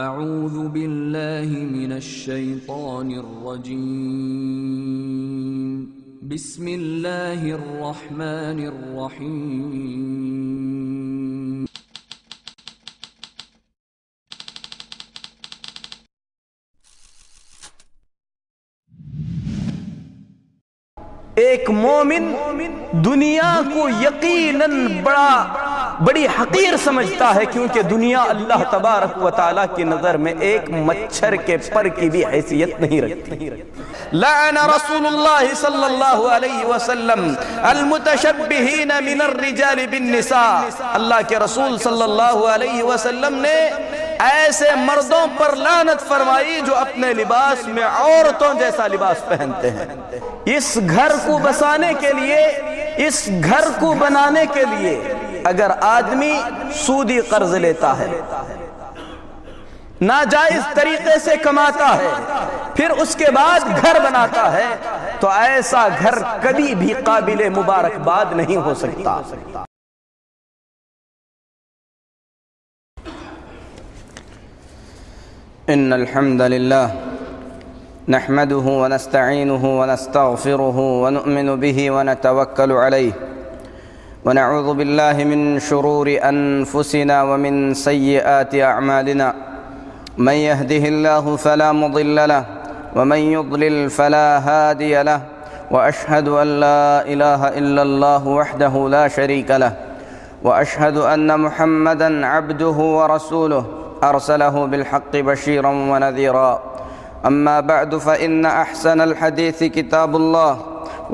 اعوذ باللہ من الشیطان الرجیم بسم اللہ الرحمن الرحیم ایک مومن دنیا کو یقیناً بڑی حقیر سمجھتا ہے، کیونکہ دنیا اللہ تبارک و تعالیٰ کی نظر میں ایک مچھر کے پر کی بھی حیثیت نہیں رکھتی۔ لعن رسول اللہ صلی اللہ علیہ وسلم المتشبہین من الرجال بالنساء، اللہ کے رسول صلی اللہ علیہ وسلم نے ایسے مردوں پر لعنت فرمائی جو اپنے لباس میں عورتوں جیسا لباس پہنتے ہیں۔ اس گھر کو بسانے کے لیے، اس گھر کو بنانے کے لیے اگر آدمی سودی قرض لیتا ہے، ناجائز طریقے سے کماتا ہے، پھر اس کے بعد گھر بناتا ہے، تو ایسا گھر کبھی بھی قابل مبارکباد نہیں ہو سکتا۔ ان الحمد لله نحمده ونستعينه ونستغفره ونؤمن به ونتوكل عليه ونعوذ بالله من شرور انفسنا ومن سيئات اعمالنا من يهده الله فلا مضل له ومن يضلل فلا هادي له واشهد ان لا اله الا الله وحده لا شريك له واشهد ان محمدا عبده ورسوله أرسله بالحق بشيرا ونذيرا أما بعد فإن أحسن الحديث كتاب الله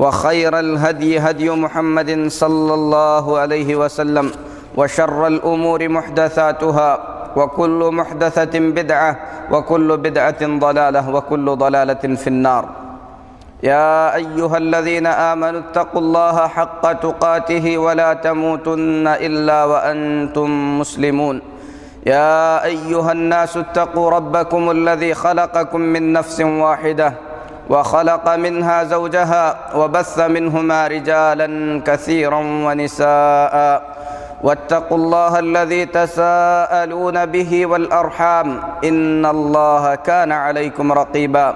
وخير الهدي هدي محمد صلى الله عليه وسلم وشر الأمور محدثاتها وكل محدثة بدعة وكل بدعة ضلالة وكل ضلالة في النار يا أيها الذين آمنوا اتقوا الله حق تقاته ولا تموتن إلا وأنتم مسلمون يا أيها الناس اتقوا ربكم الذي خلقكم من نفس واحدة وخلق منها زوجها وبث منهما رجالا كثيرا ونساء واتقوا الله الذي تساءلون به والأرحام إن الله كان عليكم رقيبا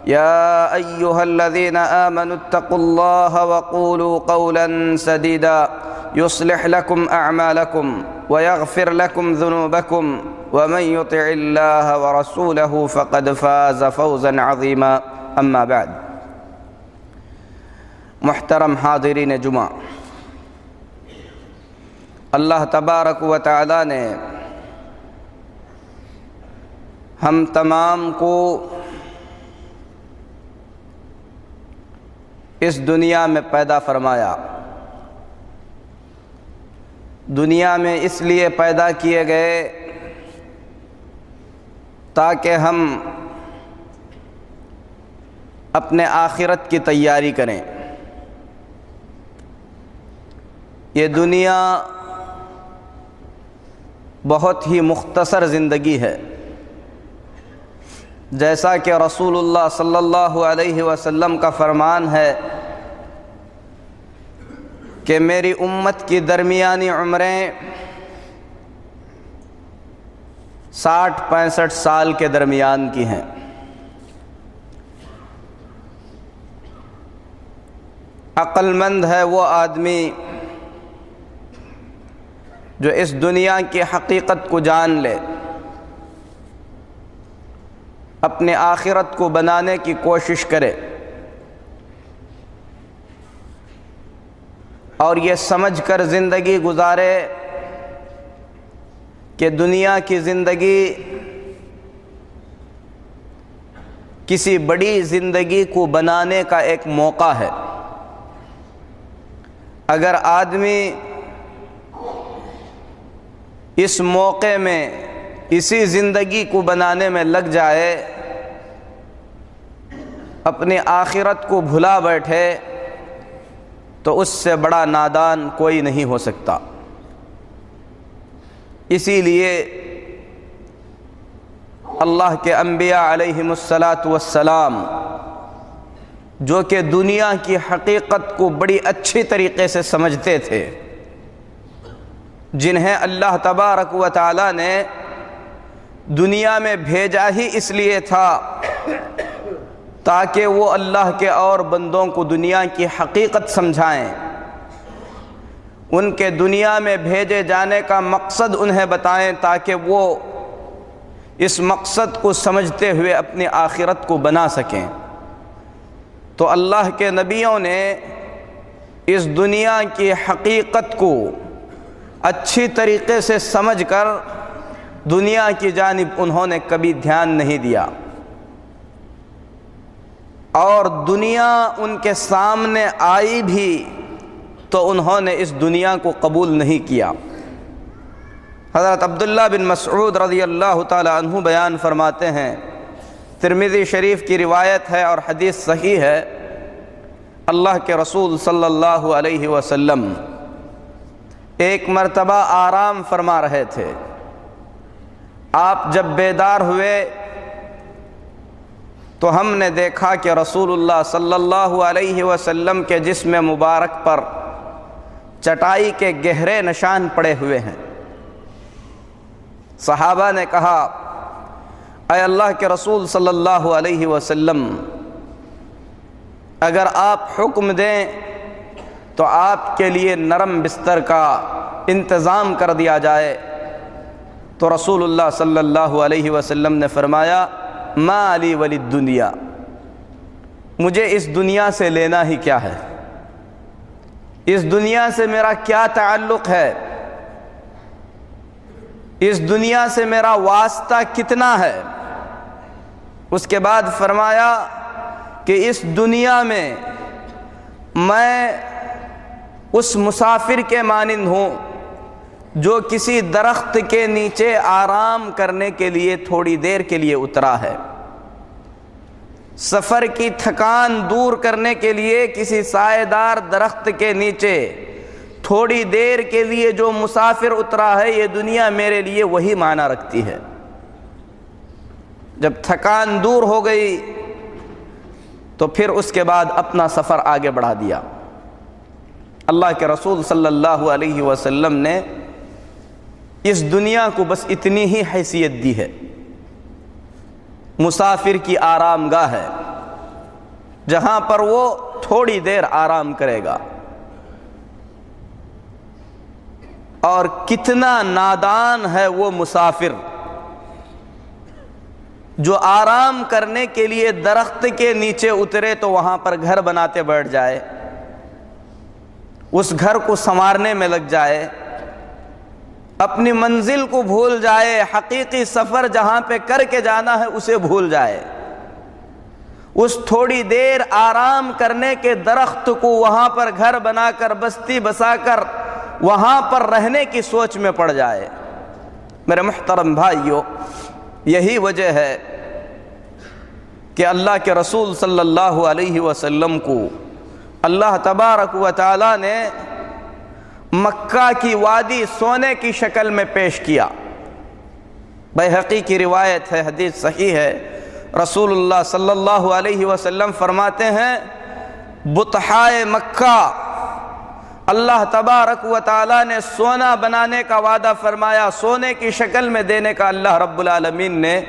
يا أيها الذين آمنوا اتقوا الله وقولوا قولا سديدا يصلح لكم أعمالكم ويغفر لكم ذنوبكم ومن يطع الله ورسوله فقد فاز فوزا عظيما اما بعد۔ محترم حاضرین جمعہ، اللہ تبارک و تعالی نے ہم تمام کو اس دنیا میں پیدا فرمایا۔ دنیا میں اس لیے پیدا کیے گئے تاکہ ہم اپنے آخرت کی تیاری کریں۔ یہ دنیا بہت ہی مختصر زندگی ہے، جیسا کہ رسول اللہ صلی اللہ علیہ وسلم کا فرمان ہے کہ میری امت کی درمیانی عمریں 60-65 سال کے درمیان کی ہیں۔ عقل مند ہے وہ آدمی جو اس دنیا کی حقیقت کو جان لے، اپنے آخرت کو بنانے کی کوشش کرے، اور یہ سمجھ کر زندگی گزارے کہ دنیا کی زندگی کسی بڑی زندگی کو بنانے کا ایک موقع ہے۔ اگر آدمی اس موقع میں، اسی زندگی کو بنانے میں لگ جائے، اپنی آخرت کو بھلا بیٹھے، تو اس سے بڑا نادان کوئی نہیں ہو سکتا۔ اسی لیے اللہ کے انبیاء علیہم السلام جو کہ دنیا کی حقیقت کو بڑی اچھی طریقے سے سمجھتے تھے، جنہیں اللہ تبارک و تعالی نے دنیا میں بھیجا ہی اس لیے تھا تاکہ وہ اللہ کے اور بندوں کو دنیا کی حقیقت سمجھائیں، ان کے دنیا میں بھیجے جانے کا مقصد انہیں بتائیں تاکہ وہ اس مقصد کو سمجھتے ہوئے اپنی آخرت کو بنا سکیں۔ تو اللہ کے نبیوں نے اس دنیا کی حقیقت کو اچھی طریقے سے سمجھ کر دنیا کی جانب انہوں نے کبھی دھیان نہیں دیا، اور دنیا ان کے سامنے آئی بھی تو انہوں نے اس دنیا کو قبول نہیں کیا۔ حضرت عبداللہ بن مسعود رضی اللہ تعالی عنہ بیان فرماتے ہیں، ترمذی شریف کی روایت ہے اور حدیث صحیح ہے، اللہ کے رسول صلی اللہ علیہ وسلم ایک مرتبہ آرام فرما رہے تھے۔ آپ جب بیدار ہوئے تو ہم نے دیکھا کہ رسول اللہ صلی اللہ علیہ وسلم کے جسم مبارک پر چٹائی کے گہرے نشان پڑے ہوئے ہیں۔ صحابہ نے کہا، اے اللہ کے رسول صلی اللہ علیہ وسلم، اگر آپ حکم دیں تو آپ کے لیے نرم بستر کا انتظام کر دیا جائے۔ تو رسول اللہ صلی اللہ علیہ وسلم نے فرمایا، ما لی ولی الدنیا، مجھے اس دنیا سے لینا ہی کیا ہے، اس دنیا سے میرا کیا تعلق ہے، اس دنیا سے میرا واسطہ کتنا ہے۔ اس کے بعد فرمایا کہ اس دنیا میں میں اس مسافر کے مانند ہوں جو کسی درخت کے نیچے آرام کرنے کے لیے تھوڑی دیر کے لیے اترا ہے۔ سفر کی تھکان دور کرنے کے لیے کسی سائے دار درخت کے نیچے تھوڑی دیر کے لیے جو مسافر اترا ہے، یہ دنیا میرے لیے وہی معنی رکھتی ہے۔ جب تھکان دور ہو گئی تو پھر اس کے بعد اپنا سفر آگے بڑھا دیا۔ اللہ کے رسول صلی اللہ علیہ وسلم نے اس دنیا کو بس اتنی ہی حیثیت دی ہے، مسافر کی آرام گاہ ہے جہاں پر وہ تھوڑی دیر آرام کرے گا۔ اور کتنا نادان ہے وہ مسافر جو آرام کرنے کے لیے درخت کے نیچے اترے تو وہاں پر گھر بناتے بیٹھ جائے، اس گھر کو سنوارنے میں لگ جائے، اپنی منزل کو بھول جائے، حقیقی سفر جہاں پہ کر کے جانا ہے اسے بھول جائے، اس تھوڑی دیر آرام کرنے کے درخت کو وہاں پر گھر بنا کر بستی بسا کر وہاں پر رہنے کی سوچ میں پڑ جائے۔ میرے محترم بھائیو، یہی وجہ ہے کہ اللہ کے رسول صلی اللہ علیہ وسلم کو اللہ تبارک و تعالی نے مکہ کی وادی سونے کی شکل میں پیش کیا۔ بیہقی کی روایت ہے، حدیث صحیح ہے، رسول اللہ صلی اللہ علیہ وسلم فرماتے ہیں، بطحائے مکہ اللہ تبارک و تعالی نے سونا بنانے کا وعدہ فرمایا، سونے کی شکل میں دینے کا اللہ رب العالمین نے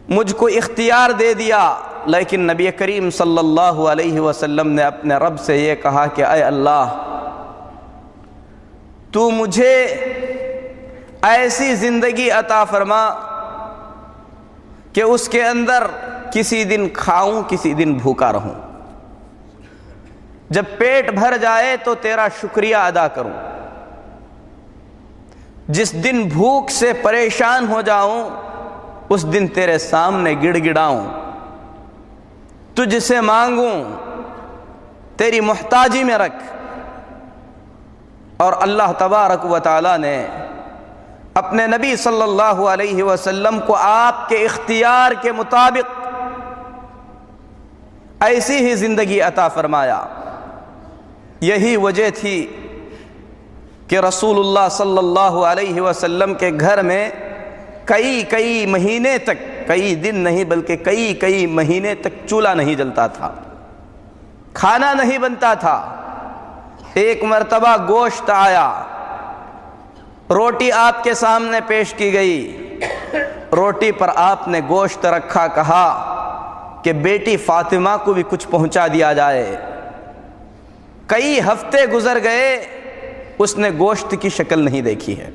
مجھ کو اختیار دے دیا۔ لیکن نبی کریم صلی اللہ علیہ وسلم نے اپنے رب سے یہ کہا کہ اے اللہ، تو مجھے ایسی زندگی عطا فرما کہ اس کے اندر کسی دن کھاؤں کسی دن بھوکا رہوں، جب پیٹ بھر جائے تو تیرا شکریہ ادا کروں، جس دن بھوک سے پریشان ہو جاؤں اس دن تیرے سامنے گڑ گڑاؤں، تجھ سے مانگوں، تیری محتاجی میں رکھ۔ اور اللہ تبارک و تعالی نے اپنے نبی صلی اللہ علیہ وسلم کو آپ کے اختیار کے مطابق ایسی ہی زندگی عطا فرمایا۔ یہی وجہ تھی کہ رسول اللہ صلی اللہ علیہ وسلم کے گھر میں کئی مہینے تک، کئی دن نہیں بلکہ کئی مہینے تک چولہا نہیں جلتا تھا، کھانا نہیں بنتا تھا۔ ایک مرتبہ گوشت آیا، روٹی آپ کے سامنے پیش کی گئی، روٹی پر آپ نے گوشت رکھا، کہا کہ بیٹی فاطمہ کو بھی کچھ پہنچا دیا جائے۔ کئی ہفتے گزر گئے، اس نے گوشت کی شکل نہیں دیکھی ہے۔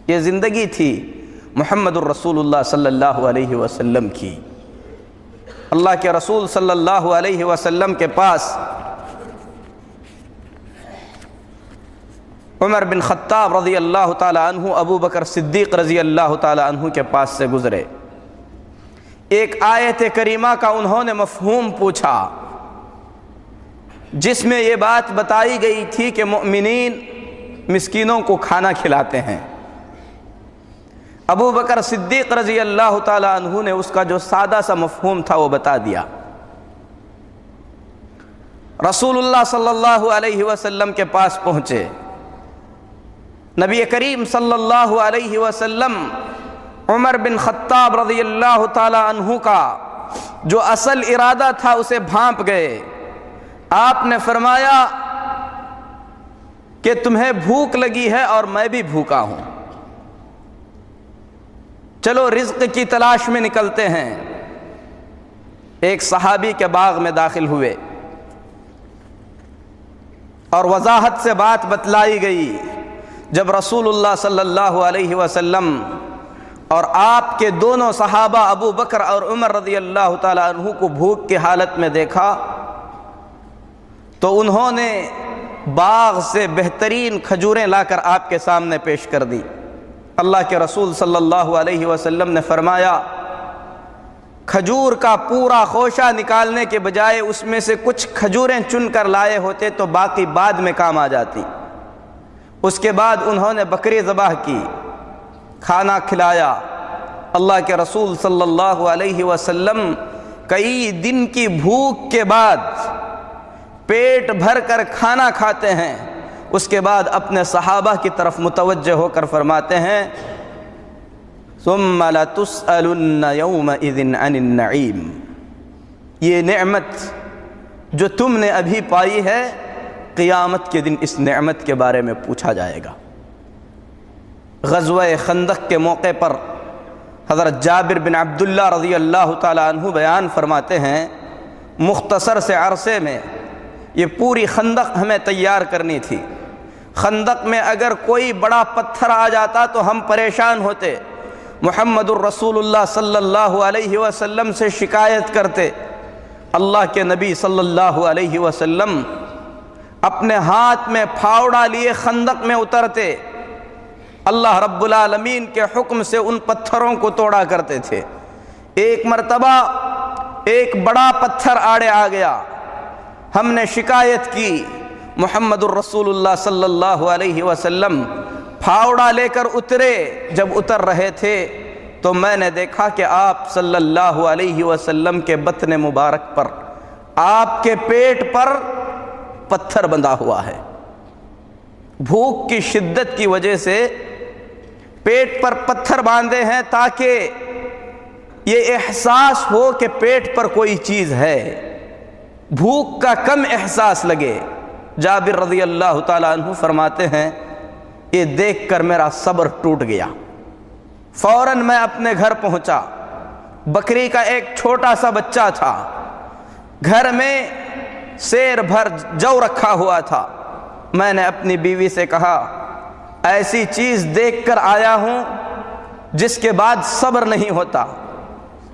یہ زندگی تھی محمد الرسول اللہ صلی اللہ علیہ وسلم کی۔ اللہ کے رسول صلی اللہ علیہ وسلم کے پاس عمر بن خطاب رضی اللہ تعالی عنہ، ابو بکر صدیق رضی اللہ تعالی عنہ کے پاس سے گزرے۔ ایک آیت کریمہ کا انہوں نے مفہوم پوچھا، جس میں یہ بات بتائی گئی تھی کہ مؤمنین مسکینوں کو کھانا کھلاتے ہیں۔ ابو بکر صدیق رضی اللہ تعالی عنہ نے اس کا جو سادہ سا مفہوم تھا وہ بتا دیا۔ رسول اللہ صلی اللہ علیہ وسلم کے پاس پہنچے، نبی کریم صلی اللہ علیہ وسلم عمر بن خطاب رضی اللہ تعالی عنہ کا جو اصل ارادہ تھا اسے بھانپ گئے۔ آپ نے فرمایا کہ تمہیں بھوک لگی ہے اور میں بھی بھوکا ہوں، چلو رزق کی تلاش میں نکلتے ہیں۔ ایک صحابی کے باغ میں داخل ہوئے اور وضاحت سے بات بتلائی گئی۔ جب رسول اللہ صلی اللہ علیہ وسلم اور آپ کے دونوں صحابہ ابو بکر اور عمر رضی اللہ تعالی عنہ کو بھوک کی حالت میں دیکھا تو انہوں نے باغ سے بہترین کھجوریں لا کر آپ کے سامنے پیش کر دی۔ اللہ کے رسول صلی اللہ علیہ وسلم نے فرمایا، کھجور کا پورا خوشہ نکالنے کے بجائے اس میں سے کچھ کھجوریں چن کر لائے ہوتے تو باقی بعد میں کام آ جاتی۔ اس کے بعد انہوں نے بکری ذبح کی، کھانا کھلایا۔ اللہ کے رسول صلی اللہ علیہ وسلم کئی دن کی بھوک کے بعد پیٹ بھر کر کھانا کھاتے ہیں، اس کے بعد اپنے صحابہ کی طرف متوجہ ہو کر فرماتے ہیں، ثم لتسألن یومئذ عن النعیم، یہ نعمت جو تم نے ابھی پائی ہے قیامت کے دن اس نعمت کے بارے میں پوچھا جائے گا۔ غزوہ خندق کے موقع پر حضرت جابر بن عبداللہ رضی اللہ تعالی عنہ بیان فرماتے ہیں، مختصر سے عرصے میں یہ پوری خندق ہمیں تیار کرنی تھی۔ خندق میں اگر کوئی بڑا پتھر آ جاتا تو ہم پریشان ہوتے، محمد الرسول اللہ صلی اللہ علیہ وسلم سے شکایت کرتے۔ اللہ کے نبی صلی اللہ علیہ وسلم اپنے ہاتھ میں پھاوڑا لیے خندق میں اترتے، اللہ رب العالمین کے حکم سے ان پتھروں کو توڑا کرتے تھے۔ ایک مرتبہ ایک بڑا پتھر آڑے آ گیا، ہم نے شکایت کی، محمد الرسول اللہ صلی اللہ علیہ وسلم پھاوڑا لے کر اترے۔ جب اتر رہے تھے تو میں نے دیکھا کہ آپ صلی اللہ علیہ وسلم کے بطن مبارک پر، آپ کے پیٹ پر پتھر بندھا ہوا ہے۔ بھوک کی شدت کی وجہ سے پیٹ پر پتھر باندھے ہیں تاکہ یہ احساس ہو کہ پیٹ پر کوئی چیز ہے، بھوک کا کم احساس لگے۔ جابر رضی اللہ تعالیٰ عنہ فرماتے ہیں، یہ دیکھ کر میرا صبر ٹوٹ گیا، فوراً میں اپنے گھر پہنچا۔ بکری کا ایک چھوٹا سا بچہ تھا، گھر میں سیر بھر جو رکھا ہوا تھا۔ میں نے اپنی بیوی سے کہا، ایسی چیز دیکھ کر آیا ہوں جس کے بعد صبر نہیں ہوتا،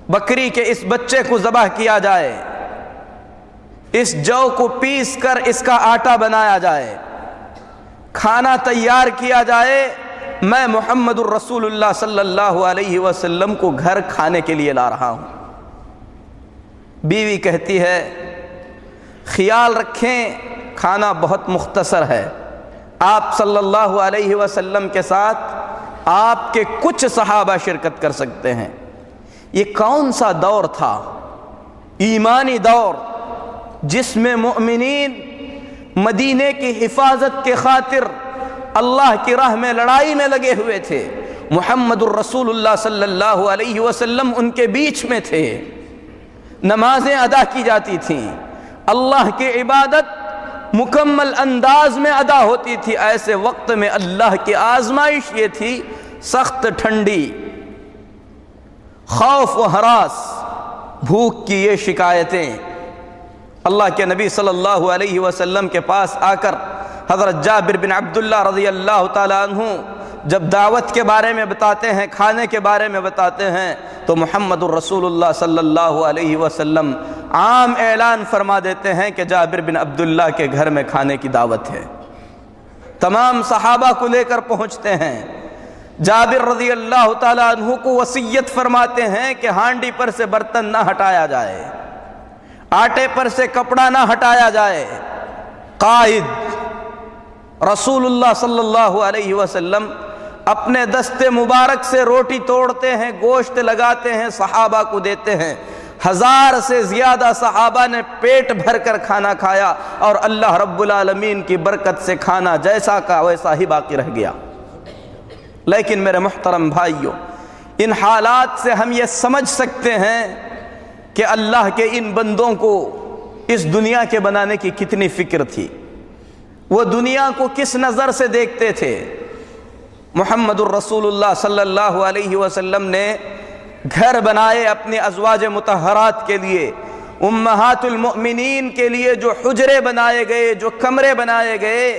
بکری کے اس بچے کو ذبح کیا جائے، اس جو کو پیس کر اس کا آٹا بنایا جائے، کھانا تیار کیا جائے، میں محمد الرسول اللہ صلی اللہ علیہ وسلم کو گھر کھانے کے لیے لا رہا ہوں۔ بیوی کہتی ہے، خیال رکھیں کھانا بہت مختصر ہے، آپ صلی اللہ علیہ وسلم کے ساتھ آپ کے کچھ صحابہ شرکت کر سکتے ہیں۔ یہ کون سا دور تھا؟ ایمانی دور، جس میں مؤمنین مدینے کی حفاظت کے خاطر اللہ کی راہ میں لڑائی میں لگے ہوئے تھے۔ محمد الرسول اللہ صلی اللہ علیہ وسلم ان کے بیچ میں تھے، نمازیں ادا کی جاتی تھیں، اللہ کی عبادت مکمل انداز میں ادا ہوتی تھی، ایسے وقت میں اللہ کی آزمائش یہ تھی سخت ٹھنڈی، خوف و ہراس، بھوک کی یہ شکایتیں۔ اللہ کے نبی صلی اللہ علیہ وسلم کے پاس آ کر حضرت جابر بن عبداللہ رضی اللہ تعالیٰ عنہ جب دعوت کے بارے میں بتاتے ہیں، کھانے کے بارے میں بتاتے ہیں، تو محمد الرسول اللہ صلی اللہ علیہ وسلم عام اعلان فرما دیتے ہیں کہ جابر بن عبداللہ کے گھر میں کھانے کی دعوت ہے۔ تمام صحابہ کو لے کر پہنچتے ہیں۔ جابر رضی اللہ تعالیٰ عنہ کو وصیت فرماتے ہیں کہ ہانڈی پر سے برتن نہ ہٹایا جائے، آٹے پر سے کپڑا نہ ہٹایا جائے۔ قائد رسول اللہ صلی اللہ علیہ وسلم اپنے دست مبارک سے روٹی توڑتے ہیں، گوشت لگاتے ہیں، صحابہ کو دیتے ہیں۔ 1000 سے زیادہ صحابہ نے پیٹ بھر کر کھانا کھایا، اور اللہ رب العالمین کی برکت سے کھانا جیسا کا ویسا ہی باقی رہ گیا۔ لیکن میرے محترم بھائیوں، ان حالات سے ہم یہ سمجھ سکتے ہیں کہ اللہ کے ان بندوں کو اس دنیا کے بنانے کی کتنی فکر تھی، وہ دنیا کو کس نظر سے دیکھتے تھے۔ محمد الرسول اللہ صلی اللہ علیہ وسلم نے گھر بنائے اپنے ازواج مطہرات کے لیے، امہات المؤمنین کے لیے جو حجرے بنائے گئے، جو کمرے بنائے گئے،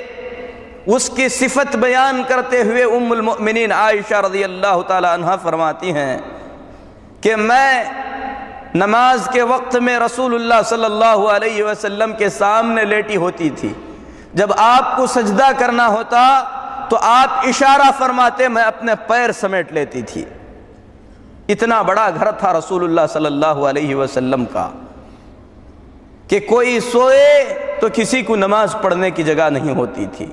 اس کی صفت بیان کرتے ہوئے ام المؤمنین عائشہ رضی اللہ تعالی عنہا فرماتی ہیں کہ میں نماز کے وقت میں رسول اللہ صلی اللہ علیہ وسلم کے سامنے لیٹی ہوتی تھی، جب آپ کو سجدہ کرنا ہوتا تو آپ اشارہ فرماتے، میں اپنے پیر سمیٹ لیتی تھی۔ اتنا بڑا گھر تھا رسول اللہ صلی اللہ علیہ وسلم کا کہ کوئی سوئے تو کسی کو نماز پڑھنے کی جگہ نہیں ہوتی تھی۔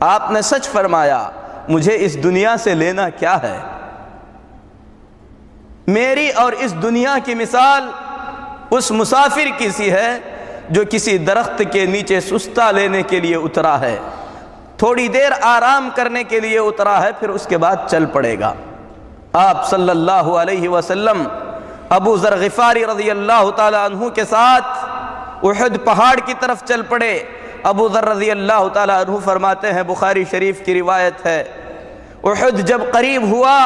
آپ نے سچ فرمایا، مجھے اس دنیا سے لینا کیا ہے؟ میری اور اس دنیا کی مثال اس مسافر کی سی ہے جو کسی درخت کے نیچے سستا لینے کے لیے اترا ہے، تھوڑی دیر آرام کرنے کے لیے اترا ہے، پھر اس کے بعد چل پڑے گا۔ آپ صلی اللہ علیہ وسلم ابو ذر غفاری رضی اللہ تعالی عنہ کے ساتھ احد پہاڑ کی طرف چل پڑے۔ ابو ذر رضی اللہ تعالی عنہ فرماتے ہیں، بخاری شریف کی روایت ہے، احد جب قریب ہوا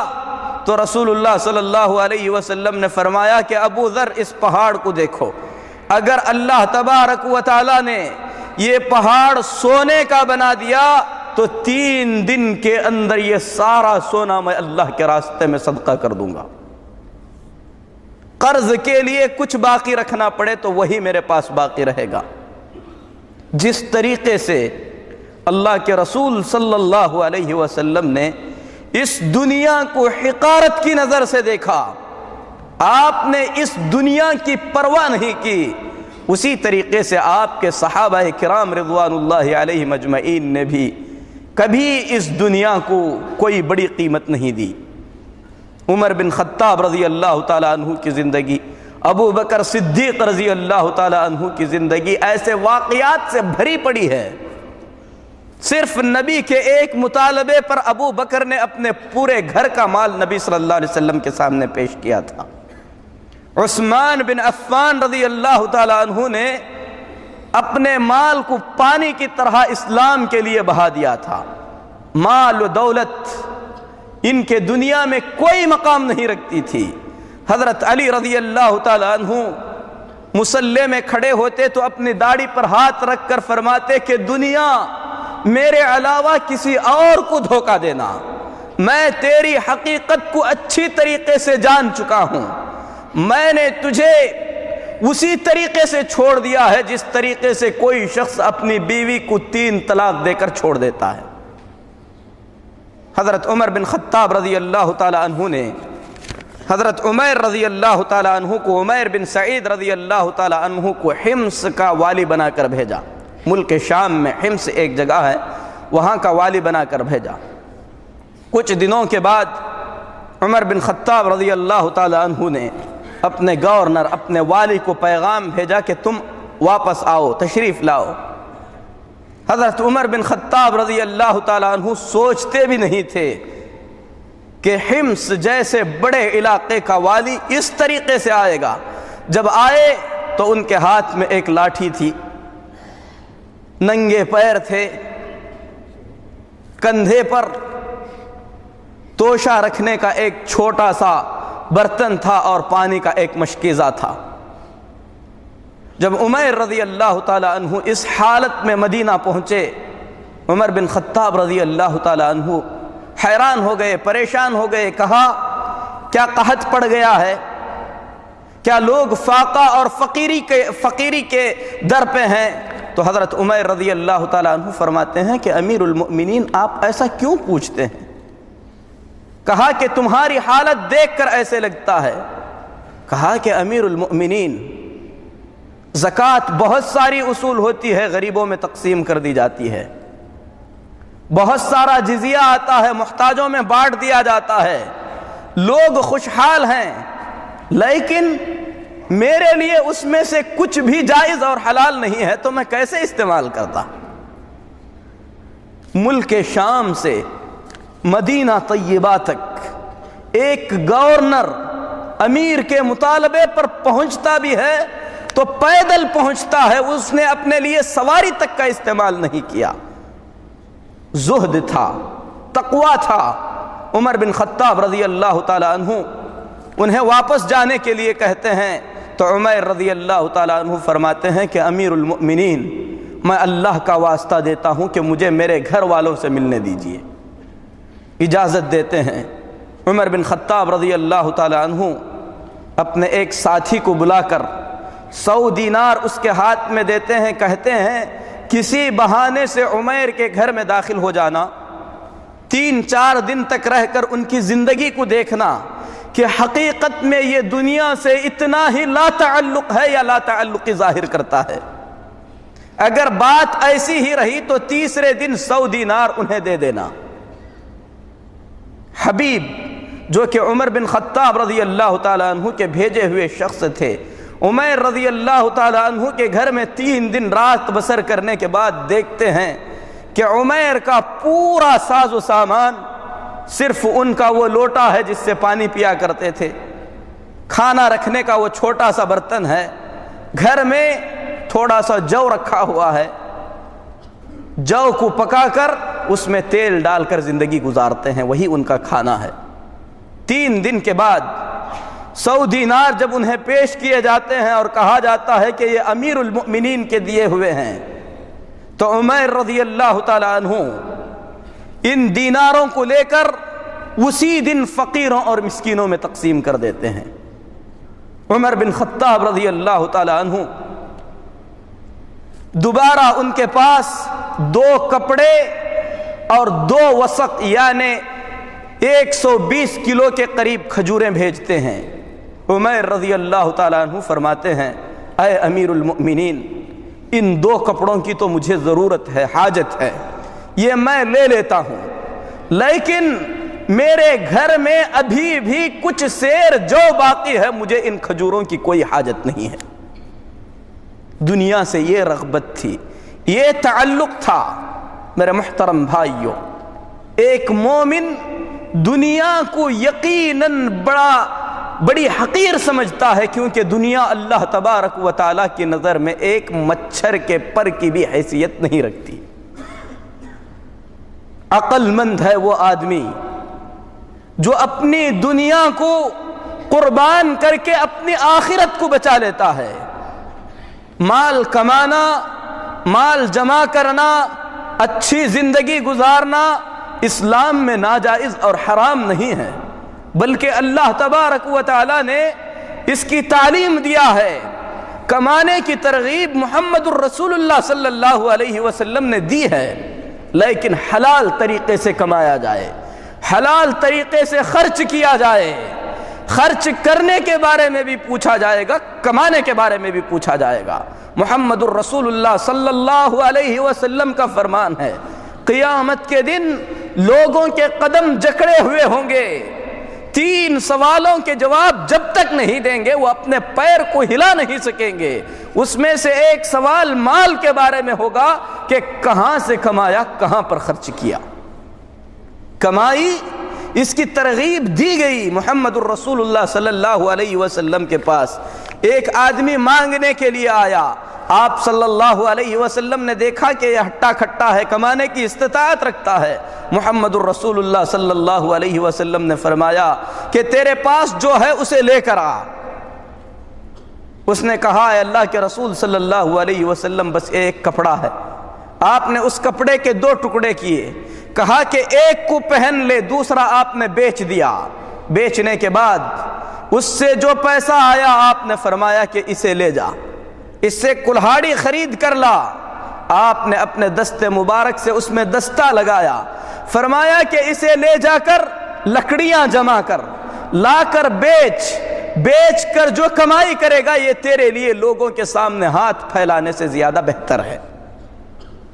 تو رسول اللہ صلی اللہ علیہ وسلم نے فرمایا کہ ابو ذر اس پہاڑ کو دیکھو، اگر اللہ تبارک و تعالی نے یہ پہاڑ سونے کا بنا دیا تو 3 دن کے اندر یہ سارا سونا میں اللہ کے راستے میں صدقہ کر دوں گا۔ قرض کے لیے کچھ باقی رکھنا پڑے تو وہی میرے پاس باقی رہے گا۔ جس طریقے سے اللہ کے رسول صلی اللہ علیہ وسلم نے اس دنیا کو حقارت کی نظر سے دیکھا، آپ نے اس دنیا کی پرواہ نہیں کی، اسی طریقے سے آپ کے صحابہ کرام رضوان اللہ علیہ مجمعین نے بھی کبھی اس دنیا کو کوئی بڑی قیمت نہیں دی۔ عمر بن خطاب رضی اللہ تعالیٰ عنہ کی زندگی، ابو بکر صدیق رضی اللہ تعالیٰ عنہ کی زندگی ایسے واقعات سے بھری پڑی ہے۔ صرف نبی کے ایک مطالبے پر ابو بکر نے اپنے پورے گھر کا مال نبی صلی اللہ علیہ وسلم کے سامنے پیش کیا تھا۔ عثمان بن عفان رضی اللہ تعالیٰ عنہ نے اپنے مال کو پانی کی طرح اسلام کے لیے بہا دیا تھا۔ مال و دولت ان کے دنیا میں کوئی مقام نہیں رکھتی تھی۔ حضرت علی رضی اللہ تعالیٰ عنہ مصلی میں کھڑے ہوتے تو اپنی داڑھی پر ہاتھ رکھ کر فرماتے کہ دنیا میرے علاوہ کسی اور کو دھوکہ دینا، میں تیری حقیقت کو اچھی طریقے سے جان چکا ہوں، میں نے تجھے اسی طریقے سے چھوڑ دیا ہے جس طریقے سے کوئی شخص اپنی بیوی کو 3 طلاق دے کر چھوڑ دیتا ہے۔ حضرت عمر بن خطاب رضی اللہ تعالی عنہ نے حضرت عمیر رضی اللہ تعالی عنہ کو، عمیر بن سعید رضی اللہ تعالی عنہ کو حمص کا والی بنا کر بھیجا۔ ملک شام میں حمص ایک جگہ ہے، وہاں کا والی بنا کر بھیجا۔ کچھ دنوں کے بعد عمر بن خطاب رضی اللہ تعالی عنہ نے اپنے گورنر، اپنے والی کو پیغام بھیجا کہ تم واپس آؤ، تشریف لاؤ۔ حضرت عمر بن خطاب رضی اللہ تعالیٰ عنہ سوچتے بھی نہیں تھے کہ حمص جیسے بڑے علاقے کا والی اس طریقے سے آئے گا۔ جب آئے تو ان کے ہاتھ میں ایک لاٹھی تھی، ننگے پیر تھے، کندھے پر توشہ رکھنے کا ایک چھوٹا سا برتن تھا اور پانی کا ایک مشکیزہ تھا۔ جب عمیر رضی اللہ تعالی عنہ اس حالت میں مدینہ پہنچے، عمر بن خطاب رضی اللہ تعالی عنہ حیران ہو گئے، پریشان ہو گئے، کہا کیا قحط پڑ گیا ہے؟ کیا لوگ فاقہ اور فقیری کے در پہ ہیں؟ تو حضرت عمیر رضی اللہ تعالی عنہ فرماتے ہیں کہ امیر المؤمنین آپ ایسا کیوں پوچھتے ہیں؟ کہا کہ تمہاری حالت دیکھ کر ایسے لگتا ہے۔ کہا کہ امیر المؤمنین زکوٰۃ بہت ساری اصول ہوتی ہے، غریبوں میں تقسیم کر دی جاتی ہے، بہت سارا جزیہ آتا ہے، محتاجوں میں بانٹ دیا جاتا ہے، لوگ خوشحال ہیں، لیکن میرے لیے اس میں سے کچھ بھی جائز اور حلال نہیں ہے، تو میں کیسے استعمال کرتا؟ ملک شام سے مدینہ طیبہ تک ایک گورنر امیر کے مطالبے پر پہنچتا بھی ہے تو پیدل پہنچتا ہے، اس نے اپنے لیے سواری تک کا استعمال نہیں کیا۔ زہد تھا، تقویٰ تھا۔ عمر بن خطاب رضی اللہ تعالی عنہ انہیں واپس جانے کے لیے کہتے ہیں تو عمیر رضی اللہ تعالی عنہ فرماتے ہیں کہ امیر المؤمنین میں اللہ کا واسطہ دیتا ہوں کہ مجھے میرے گھر والوں سے ملنے دیجیے۔ اجازت دیتے ہیں۔ عمر بن خطاب رضی اللہ تعالی عنہ اپنے ایک ساتھی کو بلا کر 100 دینار اس کے ہاتھ میں دیتے ہیں، کہتے ہیں کسی بہانے سے عمیر کے گھر میں داخل ہو جانا، 3-4 دن تک رہ کر ان کی زندگی کو دیکھنا کہ حقیقت میں یہ دنیا سے اتنا ہی لا تعلق ہے یا لا تعلقی ظاہر کرتا ہے۔ اگر بات ایسی ہی رہی تو تیسرے دن 100 دینار انہیں دے دینا۔ حبیب جو کہ عمر بن خطاب رضی اللہ تعالی عنہ کے بھیجے ہوئے شخص تھے، عمیر رضی اللہ تعالی عنہ کے گھر میں 3 دن رات بسر کرنے کے بعد دیکھتے ہیں کہ عمیر کا پورا ساز و سامان صرف ان کا وہ لوٹا ہے جس سے پانی پیا کرتے تھے، کھانا رکھنے کا وہ چھوٹا سا برتن ہے، گھر میں تھوڑا سا جو رکھا ہوا ہے، جو کو پکا کر اس میں تیل ڈال کر زندگی گزارتے ہیں، وہی ان کا کھانا ہے۔ 3 دن کے بعد 100 دینار جب انہیں پیش کیے جاتے ہیں اور کہا جاتا ہے کہ یہ امیر المؤمنین کے دیے ہوئے ہیں، تو عمیر رضی اللہ تعالی عنہ ان دیناروں کو لے کر اسی دن فقیروں اور مسکینوں میں تقسیم کر دیتے ہیں۔ عمر بن خطاب رضی اللہ تعالی عنہ دوبارہ ان کے پاس 2 کپڑے اور 2 وسق یعنی 120 کلو کے قریب کھجوریں بھیجتے ہیں۔ عمیر رضی اللہ تعالیٰ عنہ فرماتے ہیں اے امیر المؤمنین، ان 2 کپڑوں کی تو مجھے ضرورت ہے، حاجت ہے، یہ میں لے لیتا ہوں، لیکن میرے گھر میں ابھی بھی کچھ سیر جو باقی ہے، مجھے ان کھجوروں کی کوئی حاجت نہیں ہے۔ دنیا سے یہ رغبت تھی، یہ تعلق تھا۔ میرے محترم بھائیوں، ایک مومن دنیا کو یقیناً بڑی حقیر سمجھتا ہے، کیونکہ دنیا اللہ تبارک و تعالیٰ کی نظر میں ایک مچھر کے پر کی بھی حیثیت نہیں رکھتی۔ عقل مند ہے وہ آدمی جو اپنی دنیا کو قربان کر کے اپنی آخرت کو بچا لیتا ہے۔ مال کمانا، مال جمع کرنا، اچھی زندگی گزارنا اسلام میں ناجائز اور حرام نہیں ہے، بلکہ اللہ تبارک و تعالی نے اس کی تعلیم دیا ہے۔ کمانے کی ترغیب محمد الرسول اللہ صلی اللہ علیہ وسلم نے دی ہے، لیکن حلال طریقے سے کمایا جائے، حلال طریقے سے خرچ کیا جائے۔ خرچ کرنے کے بارے میں بھی پوچھا جائے گا، کمانے کے بارے میں بھی پوچھا جائے گا۔ محمد الرسول اللہ صلی اللہ علیہ وسلم کا فرمان ہے، قیامت کے دن لوگوں کے قدم جکڑے ہوئے ہوں گے، 3 سوالوں کے جواب جب تک نہیں دیں گے وہ اپنے پیر کو ہلا نہیں سکیں گے۔ اس میں سے ایک سوال مال کے بارے میں ہوگا کہ کہاں سے کمایا، کہاں پر خرچ کیا۔ کمائی اس کی ترغیب دی گئی۔ محمد الرسول اللہ صلی اللہ علیہ وسلم کے پاس ایک آدمی مانگنے کے لیے آیا، آپ صلی اللہ علیہ وسلم نے دیکھا کہ یہ ہٹا کھٹا ہے، کمانے کی استطاعت رکھتا ہے۔ محمد الرسول اللہ صلی اللہ علیہ وسلم نے فرمایا کہ تیرے پاس جو ہے اسے لے کر آ۔ اس نے کہا اے اللہ کے رسول صلی اللہ علیہ وسلم بس ایک کپڑا ہے۔ آپ نے اس کپڑے کے 2 ٹکڑے کیے، کہا کہ ایک کو پہن لے، دوسرا آپ نے بیچ دیا۔ بیچنے کے بعد اس سے جو پیسہ آیا آپ نے فرمایا کہ اسے لے جا، اس سے کلہاڑی خرید کر لا۔ آپ نے اپنے دست مبارک سے اس میں دستہ لگایا، فرمایا کہ اسے لے جا کر لکڑیاں جمع کر، لا کر بیچ کر جو کمائی کرے گا یہ تیرے لیے لوگوں کے سامنے ہاتھ پھیلانے سے زیادہ بہتر ہے۔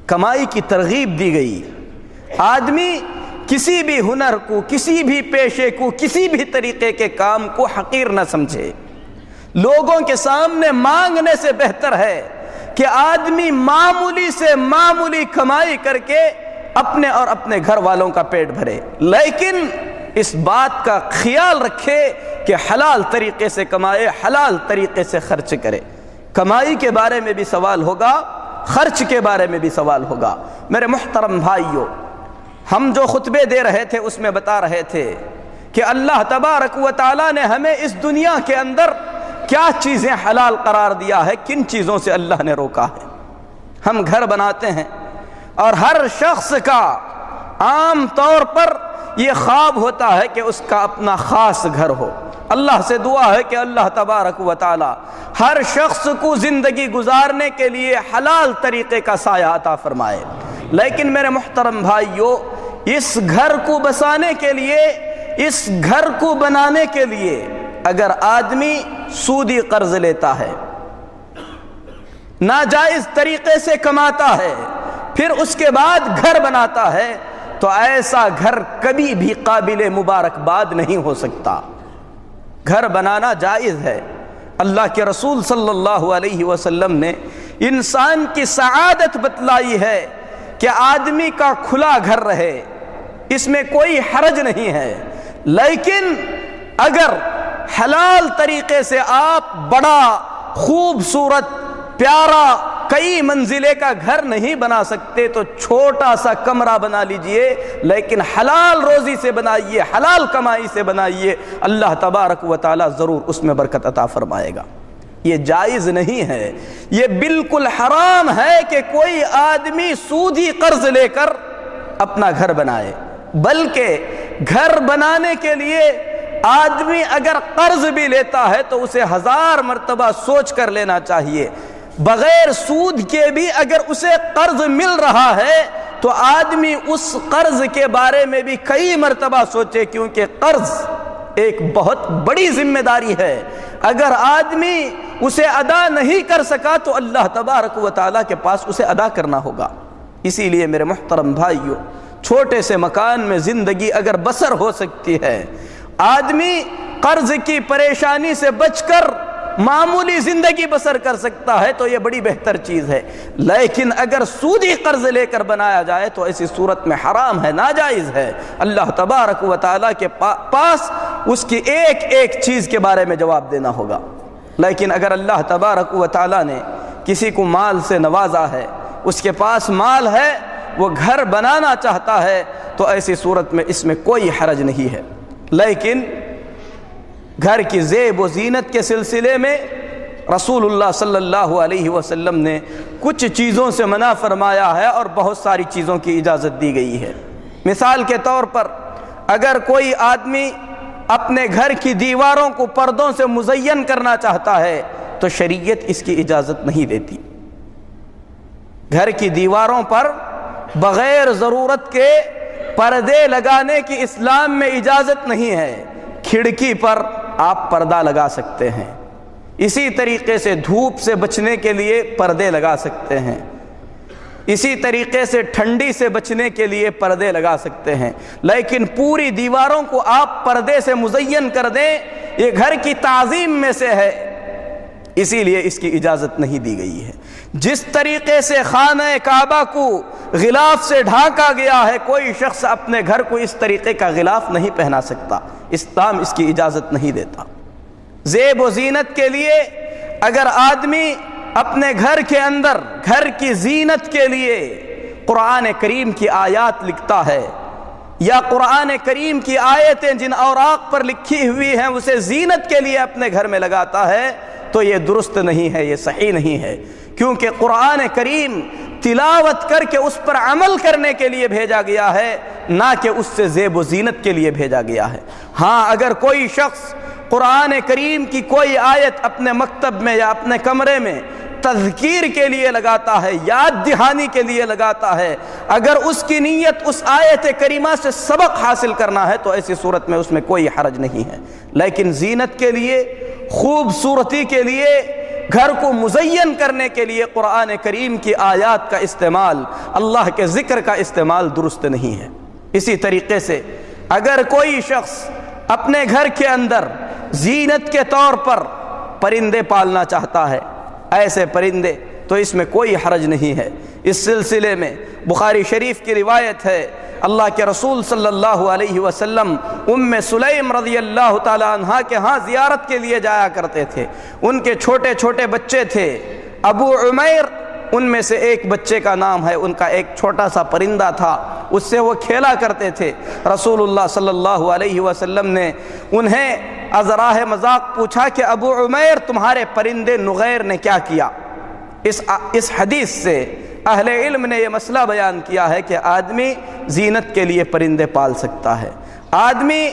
کمائی کی ترغیب دی گئی۔ آدمی کسی بھی ہنر کو، کسی بھی پیشے کو، کسی بھی طریقے کے کام کو حقیر نہ سمجھے۔ لوگوں کے سامنے مانگنے سے بہتر ہے کہ آدمی معمولی سے معمولی کمائی کر کے اپنے اور اپنے گھر والوں کا پیٹ بھرے، لیکن اس بات کا خیال رکھے کہ حلال طریقے سے کمائے، حلال طریقے سے خرچ کرے۔ کمائی کے بارے میں بھی سوال ہوگا، خرچ کے بارے میں بھی سوال ہوگا۔ میرے محترم بھائیوں، ہم جو خطبے دے رہے تھے اس میں بتا رہے تھے کہ اللہ تبارک و تعالیٰ نے ہمیں اس دنیا کے اندر کیا چیزیں حلال قرار دیا ہے، کن چیزوں سے اللہ نے روکا ہے۔ ہم گھر بناتے ہیں اور ہر شخص کا عام طور پر یہ خواب ہوتا ہے کہ اس کا اپنا خاص گھر ہو۔ اللہ سے دعا ہے کہ اللہ تبارک و تعالی ہر شخص کو زندگی گزارنے کے لیے حلال طریقے کا سایہ عطا فرمائے۔ لیکن میرے محترم بھائیو، اس گھر کو بسانے کے لیے، اس گھر کو بنانے کے لیے اگر آدمی سودی قرض لیتا ہے، ناجائز طریقے سے کماتا ہے، پھر اس کے بعد گھر بناتا ہے، تو ایسا گھر کبھی بھی قابل مبارکباد نہیں ہو سکتا۔ گھر بنانا جائز ہے۔ اللہ کے رسول صلی اللہ علیہ وسلم نے انسان کی سعادت بتلائی ہے کہ آدمی کا کھلا گھر رہے، اس میں کوئی حرج نہیں ہے، لیکن اگر حلال طریقے سے آپ بڑا خوبصورت پیارا کئی منزلے کا گھر نہیں بنا سکتے تو چھوٹا سا کمرہ بنا لیجئے، لیکن حلال روزی سے بنائیے، حلال کمائی سے بنائیے، اللہ تبارک و تعالی ضرور اس میں برکت عطا فرمائے گا۔ یہ جائز نہیں ہے، یہ بالکل حرام ہے کہ کوئی آدمی سودی قرض لے کر اپنا گھر بنائے، بلکہ گھر بنانے کے لیے آدمی اگر قرض بھی لیتا ہے تو اسے 1000 مرتبہ سوچ کر لینا چاہیے۔ بغیر سود کے بھی اگر اسے قرض مل رہا ہے تو آدمی اس قرض کے بارے میں بھی کئی مرتبہ سوچے، کیونکہ قرض ایک بہت بڑی ذمہ داری ہے۔ اگر آدمی اسے ادا نہیں کر سکا تو اللہ تبارک و تعالیٰ کے پاس اسے ادا کرنا ہوگا۔ اسی لیے میرے محترم بھائیوں، چھوٹے سے مکان میں زندگی اگر بسر ہو سکتی ہے، آدمی قرض کی پریشانی سے بچ کر معمولی زندگی بسر کر سکتا ہے تو یہ بڑی بہتر چیز ہے، لیکن اگر سودی قرض لے کر بنایا جائے تو ایسی صورت میں حرام ہے، ناجائز ہے۔ اللہ تبارک و تعالیٰ کے پاس اس کی ایک ایک چیز کے بارے میں جواب دینا ہوگا۔ لیکن اگر اللہ تبارک و تعالیٰ نے کسی کو مال سے نوازا ہے، اس کے پاس مال ہے، وہ گھر بنانا چاہتا ہے، تو ایسی صورت میں اس میں کوئی حرج نہیں ہے۔ لیکن گھر کی زیب و زینت کے سلسلے میں رسول اللہ صلی اللہ علیہ وسلم نے کچھ چیزوں سے منع فرمایا ہے اور بہت ساری چیزوں کی اجازت دی گئی ہے۔ مثال کے طور پر اگر کوئی آدمی اپنے گھر کی دیواروں کو پردوں سے مزین کرنا چاہتا ہے تو شریعت اس کی اجازت نہیں دیتی۔ گھر کی دیواروں پر بغیر ضرورت کے پردے لگانے کی اسلام میں اجازت نہیں ہے۔ کھڑکی پر آپ پردہ لگا سکتے ہیں، اسی طریقے سے دھوپ سے بچنے کے لیے پردے لگا سکتے ہیں، اسی طریقے سے ٹھنڈی سے بچنے کے لیے پردے لگا سکتے ہیں، لیکن پوری دیواروں کو آپ پردے سے مزین کر دیں، یہ گھر کی تعظیم میں سے ہے، اسی لیے اس کی اجازت نہیں دی گئی ہے۔ جس طریقے سے خانہ کعبہ کو غلاف سے ڈھانکا گیا ہے، کوئی شخص اپنے گھر کو اس طریقے کا غلاف نہیں پہنا سکتا، اسلام اس کی اجازت نہیں دیتا۔ زیب و زینت کے لیے اگر آدمی اپنے گھر کے اندر گھر کی زینت کے لیے قرآن کریم کی آیات لکھتا ہے یا قرآن کریم کی آیتیں جن اوراق پر لکھی ہوئی ہیں اسے زینت کے لیے اپنے گھر میں لگاتا ہے تو یہ درست نہیں ہے، یہ صحیح نہیں ہے، کیونکہ قرآن کریم تلاوت کر کے اس پر عمل کرنے کے لیے بھیجا گیا ہے، نہ کہ اس سے زیب و زینت کے لیے بھیجا گیا ہے۔ ہاں اگر کوئی شخص قرآن کریم کی کوئی آیت اپنے مکتب میں یا اپنے کمرے میں تذکیر کے لیے لگاتا ہے، یاد دہانی کے لیے لگاتا ہے، اگر اس کی نیت اس آیت کریمہ سے سبق حاصل کرنا ہے تو ایسی صورت میں اس میں کوئی حرج نہیں ہے، لیکن زینت کے لیے، خوبصورتی کے لیے، گھر کو مزین کرنے کے لیے قرآن کریم کی آیات کا استعمال، اللہ کے ذکر کا استعمال درست نہیں ہے۔ اسی طریقے سے اگر کوئی شخص اپنے گھر کے اندر زینت کے طور پر پرندے پالنا چاہتا ہے، ایسے پرندے، تو اس میں کوئی حرج نہیں ہے۔ اس سلسلے میں بخاری شریف کی روایت ہے، اللہ کے رسول صلی اللہ علیہ وسلم ام سلیم رضی اللہ تعالی عنہا کے ہاں زیارت کے لیے جایا کرتے تھے۔ ان کے چھوٹے چھوٹے بچے تھے، ابو عمیر ان میں سے ایک بچے کا نام ہے، ان کا ایک چھوٹا سا پرندہ تھا، اس سے وہ کھیلا کرتے تھے۔ رسول اللہ صلی اللہ علیہ وسلم نے انہیں از راہ مذاق پوچھا کہ ابو عمیر تمہارے پرندے نغیر نے کیا کیا؟ اس حدیث سے اہل علم نے یہ مسئلہ بیان کیا ہے کہ آدمی زینت کے لیے پرندے پال سکتا ہے، آدمی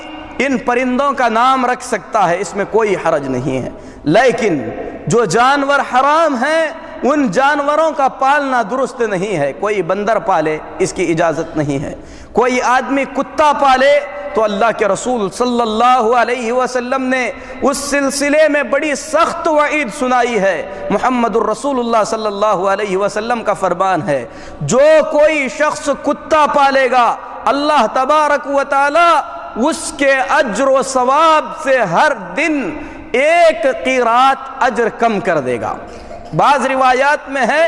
ان پرندوں کا نام رکھ سکتا ہے، اس میں کوئی حرج نہیں ہے، لیکن جو جانور حرام ہیں ان جانوروں کا پالنا درست نہیں ہے۔ کوئی بندر پالے اس کی اجازت نہیں ہے، کوئی آدمی کتا پالے تو اللہ کے رسول صلی اللہ علیہ وسلم نے اس سلسلے میں بڑی سخت وعید سنائی ہے۔ محمد الرسول اللہ صلی اللہ علیہ وسلم کا فرمان ہے، جو کوئی شخص کتا پالے گا اللہ تبارک و تعالی اس کے اجر و ثواب سے ہر دن 1 قیرات اجر کم کر دے گا۔ بعض روایات میں ہے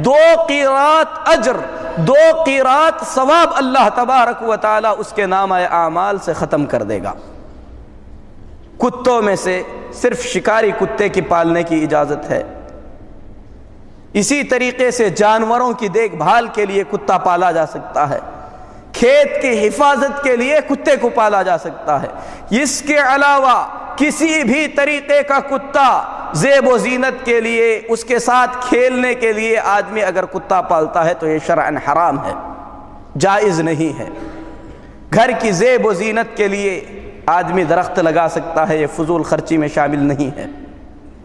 2 قیرات اجر، 2 قیرات ثواب اللہ تبارک و تعالی اس کے نامہ اعمال سے ختم کر دے گا۔ کتوں میں سے صرف شکاری کتے کی پالنے کی اجازت ہے۔ اسی طریقے سے جانوروں کی دیکھ بھال کے لیے کتا پالا جا سکتا ہے، کھیت کی حفاظت کے لیے کتے کو پالا جا سکتا ہے۔ اس کے علاوہ کسی بھی طریقے کا کتا زیب و زینت کے لیے، اس کے ساتھ کھیلنے کے لیے آدمی اگر کتا پالتا ہے تو یہ شرعاً حرام ہے، جائز نہیں ہے۔ گھر کی زیب و زینت کے لیے آدمی درخت لگا سکتا ہے، یہ فضول خرچی میں شامل نہیں ہے۔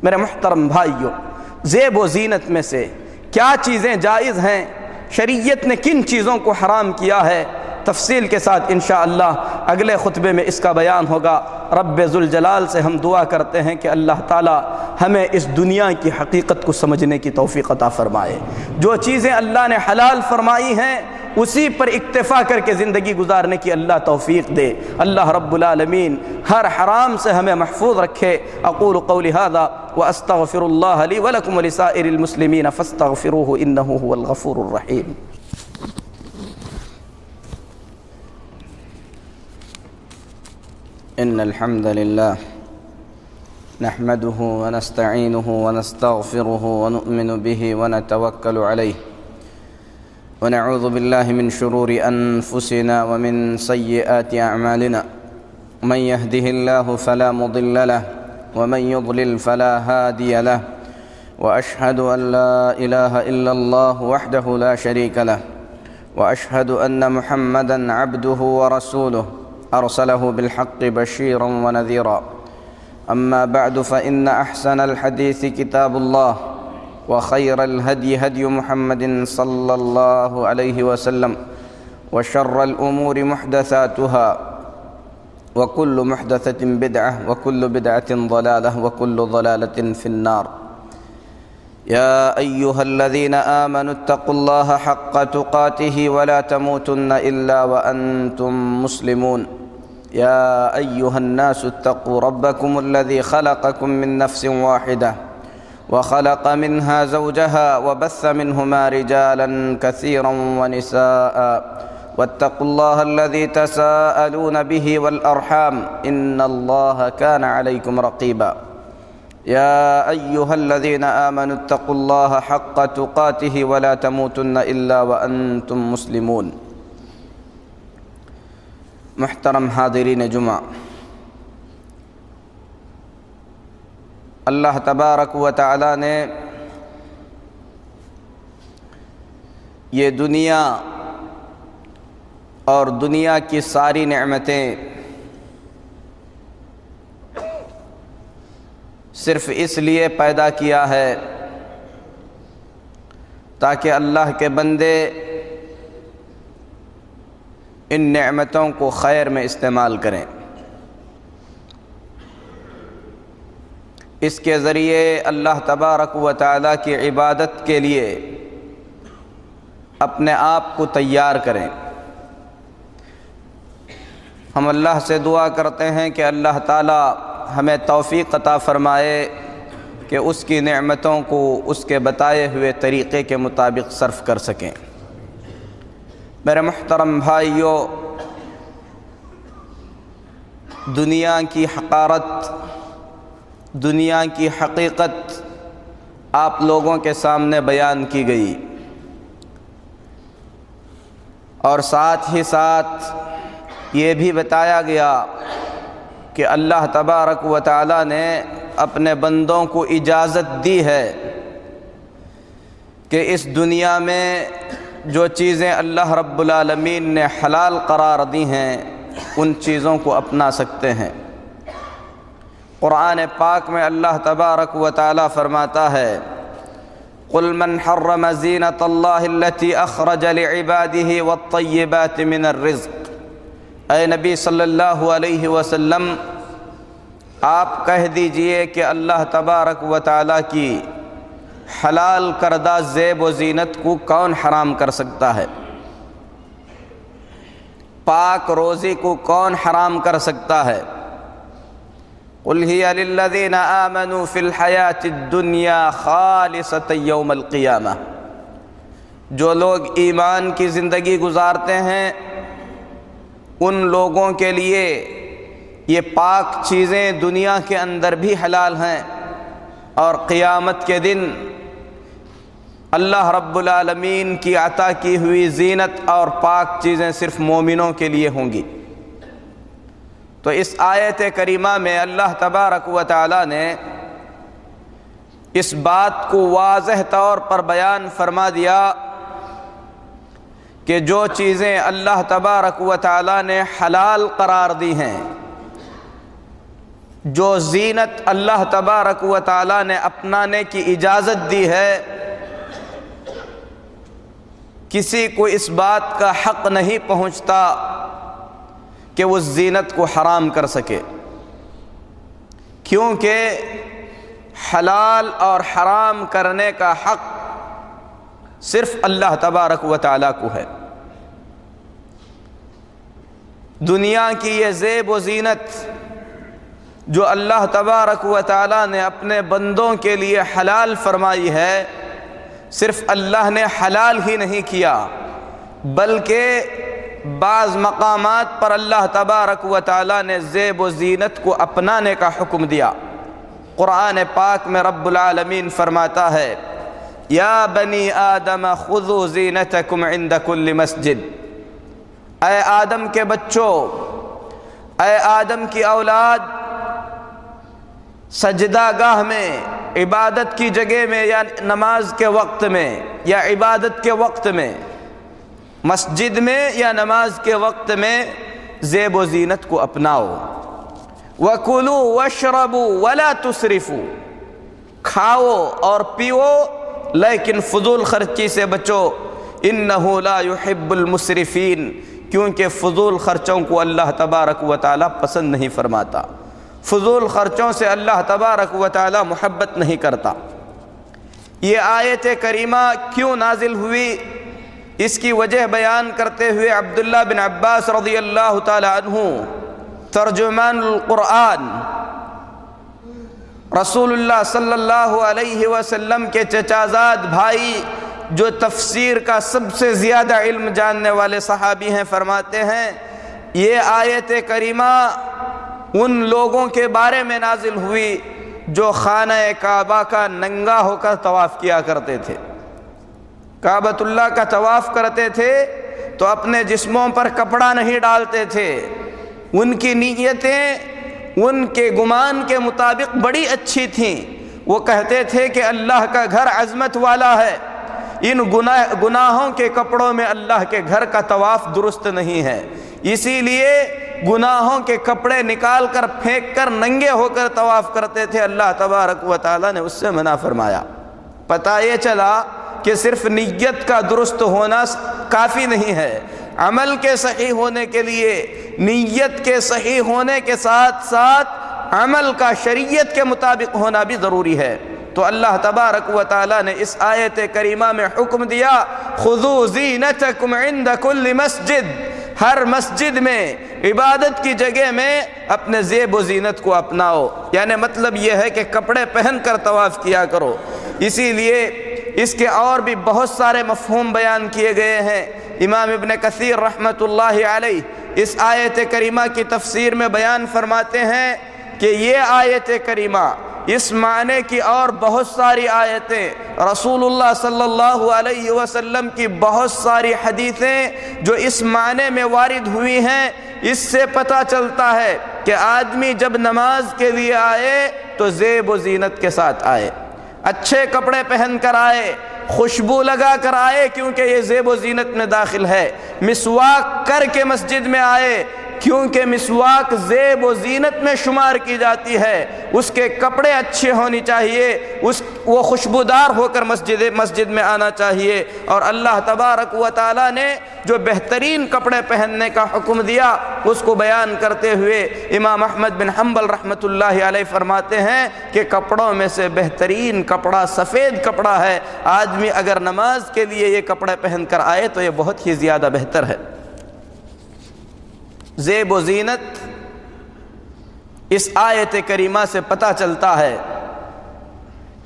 میرے محترم بھائیوں، زیب و زینت میں سے کیا چیزیں جائز ہیں، شریعت نے کن چیزوں کو حرام کیا ہے، تفصیل کے ساتھ انشاءاللہ اگلے خطبے میں اس کا بیان ہوگا۔ رب ذوالجلال سے ہم دعا کرتے ہیں کہ اللہ تعالی ہمیں اس دنیا کی حقیقت کو سمجھنے کی توفیق عطا فرمائے۔ جو چیزیں اللہ نے حلال فرمائی ہیں اسی پر اکتفا کر کے زندگی گزارنے کی اللہ توفیق دے۔ اللہ رب العالمین ہر حرام سے ہمیں محفوظ رکھے۔ اقول قولی ھذا واستغفر اللہ لی ولکم ولسائر المسلمین فاستغفروہ انہ هو الغفور الرحیم۔ إن الحمد لله نحمده ونستعينه ونستغفره ونؤمن به ونتوكل عليه ونعوذ بالله من شرور أنفسنا ومن سيئات أعمالنا من يهده الله فلا مضل له ومن يضلل فلا هادي له وأشهد أن لا إله إلا الله وحده لا شريك له وأشهد أن محمدًا عبده ورسوله أرسله بالحق بشيرا ونذيرا أما بعد فإن أحسن الحديث كتاب الله وخير الهدي هدي محمد صلى الله عليه وسلم وشر الأمور محدثاتها وكل محدثة بدعة وكل بدعة ضلالة وكل ضلالة في النار يا أيها الذين آمنوا اتقوا الله حق تقاته ولا تموتن إلا وأنتم مسلمون يا أيها الناس اتقوا ربكم الذي خلقكم من نفس واحدة وخلق منها زوجها وبث منهما رجالا كثيرا ونساء واتقوا الله الذي تساءلون به والأرحام إن الله كان عليكم رقيبا يا أيها الذين آمنوا اتقوا الله حق تقاته ولا تموتن إلا وأنتم مسلمون۔ محترم حاضرین جمعہ، اللہ تبارک و تعالی نے یہ دنیا اور دنیا کی ساری نعمتیں صرف اس لیے پیدا کیا ہے تاکہ اللہ کے بندے ان نعمتوں کو خیر میں استعمال کریں، اس کے ذریعے اللہ تبارک و تعالیٰ کی عبادت کے لیے اپنے آپ کو تیار کریں۔ ہم اللہ سے دعا کرتے ہیں کہ اللہ تعالیٰ ہمیں توفیق عطا فرمائے کہ اس کی نعمتوں کو اس کے بتائے ہوئے طریقے کے مطابق صرف کر سکیں۔ میرے محترم بھائیوں، دنیا کی حقارت، دنیا کی حقیقت آپ لوگوں کے سامنے بیان کی گئی، اور ساتھ ہی ساتھ یہ بھی بتایا گیا کہ اللہ تبارک و تعالیٰ نے اپنے بندوں کو اجازت دی ہے کہ اس دنیا میں جو چیزیں اللہ رب العالمین نے حلال قرار دی ہیں ان چیزوں کو اپنا سکتے ہیں۔ قرآن پاک میں اللہ تبارک و تعالیٰ فرماتا ہے قُلْ مَنْ حَرَّمَ زِينَةَ اللَّهِ الَّتِي أَخْرَجَ لِعِبَادِهِ وَالطَّيِّبَاتِ مِنَ الرِّزْقِ، اے نبی صلی اللہ علیہ وسلم آپ کہہ دیجئے کہ اللہ تبارک و تعالیٰ کی حلال کردہ زیب و زینت کو کون حرام کر سکتا ہے؟ پاک روزی کو کون حرام کر سکتا ہے؟ قُلْ هِيَ لِلَّذِينَ آمَنُوا فِي الْحَيَاةِ الدُّنْيَا خَالِصَةً يَوْمَ الْقِيَامَةِ، جو لوگ ایمان کی زندگی گزارتے ہیں ان لوگوں کے لیے یہ پاک چیزیں دنیا کے اندر بھی حلال ہیں، اور قیامت کے دن اللہ رب العالمین کی عطا کی ہوئی زینت اور پاک چیزیں صرف مومنوں کے لیے ہوں گی۔ تو اس آیت کریمہ میں اللہ تبارک و تعالیٰ نے اس بات کو واضح طور پر بیان فرما دیا کہ جو چیزیں اللہ تبارک و تعالیٰ نے حلال قرار دی ہیں، جو زینت اللہ تبارک و تعالیٰ نے اپنانے کی اجازت دی ہے، کسی کو اس بات کا حق نہیں پہنچتا کہ وہ زینت کو حرام کر سکے، کیونکہ حلال اور حرام کرنے کا حق صرف اللہ تبارک و تعالیٰ کو ہے۔ دنیا کی یہ زیب و زینت جو اللہ تبارک و تعالیٰ نے اپنے بندوں کے لیے حلال فرمائی ہے، صرف اللہ نے حلال ہی نہیں کیا بلکہ بعض مقامات پر اللہ تبارک و تعالیٰ نے زیب و زینت کو اپنانے کا حکم دیا۔ قرآن پاک میں رب العالمین فرماتا ہے یا بنی آدم خذوا زینتکم عند کل مسجد، اے آدم کے بچوں، اے آدم کی اولاد، سجدہ گاہ میں، عبادت کی جگہ میں، یا نماز کے وقت میں یا عبادت کے وقت میں، مسجد میں یا نماز کے وقت میں زیب و زینت کو اپناؤ۔ وَكُلُوا وَاشْرَبُوا وَلَا تُسْرِفُوا، کھاؤ اور پیو لیکن فضول خرچی سے بچو، إِنَّهُ لَا يُحِبُّ الْمُسْرِفِينَ، کیونکہ فضول خرچوں کو اللہ تبارک و تعالیٰ پسند نہیں فرماتا، فضول خرچوں سے اللہ تبارک و تعالیٰ محبت نہیں کرتا۔ یہ آیت کریمہ کیوں نازل ہوئی، اس کی وجہ بیان کرتے ہوئے عبداللہ بن عباس رضی اللہ تعالی عنہ ترجمان القرآن، رسول اللہ صلی اللہ علیہ وسلم کے چچازاد بھائی جو تفسیر کا سب سے زیادہ علم جاننے والے صحابی ہیں، فرماتے ہیں یہ آیت کریمہ ان لوگوں کے بارے میں نازل ہوئی جو خانہ کعبہ کا ننگا ہو کر طواف کیا کرتے تھے، کعبۃ اللہ کا طواف کرتے تھے تو اپنے جسموں پر کپڑا نہیں ڈالتے تھے۔ ان کی نیتیں ان کے گمان کے مطابق بڑی اچھی تھیں۔ وہ کہتے تھے کہ اللہ کا گھر عظمت والا ہے، ان گناہوں کے کپڑوں میں اللہ کے گھر کا طواف درست نہیں ہے، اسی لیے گناہوں کے کپڑے نکال کر پھینک کر ننگے ہو کر طواف کرتے تھے۔ اللہ تبارک و تعالیٰ نے اس سے منع فرمایا۔ پتہ یہ چلا کہ صرف نیت کا درست ہونا کافی نہیں ہے، عمل کے صحیح ہونے کے لیے نیت کے صحیح ہونے کے ساتھ ساتھ عمل کا شریعت کے مطابق ہونا بھی ضروری ہے۔ تو اللہ تبارک و تعالیٰ نے اس آیت کریمہ میں حکم دیا، خذوا زینتکم عند کل مسجد، ہر مسجد میں عبادت کی جگہ میں اپنے زیب و زینت کو اپناؤ، یعنی مطلب یہ ہے کہ کپڑے پہن کر طواف کیا کرو۔ اسی لیے اس کے اور بھی بہت سارے مفہوم بیان کیے گئے ہیں۔ امام ابن کثیر رحمۃ اللہ علیہ اس آیت کریمہ کی تفسیر میں بیان فرماتے ہیں کہ یہ آیت کریمہ، اس معنی کی اور بہت ساری آیتیں، رسول اللہ صلی اللہ علیہ وسلم کی بہت ساری حدیثیں جو اس معنی میں وارد ہوئی ہیں، اس سے پتہ چلتا ہے کہ آدمی جب نماز کے لیے آئے تو زیب و زینت کے ساتھ آئے، اچھے کپڑے پہن کر آئے، خوشبو لگا کر آئے کیونکہ یہ زیب و زینت میں داخل ہے، مسواک کر کے مسجد میں آئے کیونکہ مسواک زیب و زینت میں شمار کی جاتی ہے، اس کے کپڑے اچھے ہونی چاہیے، وہ خوشبودار ہو کر مسجد میں آنا چاہیے۔ اور اللہ تبارک و تعالیٰ نے جو بہترین کپڑے پہننے کا حکم دیا اس کو بیان کرتے ہوئے امام احمد بن حنبل رحمۃ اللہ علیہ فرماتے ہیں کہ کپڑوں میں سے بہترین کپڑا سفید کپڑا ہے، آدمی اگر نماز کے لیے یہ کپڑے پہن کر آئے تو یہ بہت ہی زیادہ بہتر ہے۔ زیب و زینت اس آیت کریمہ سے پتہ چلتا ہے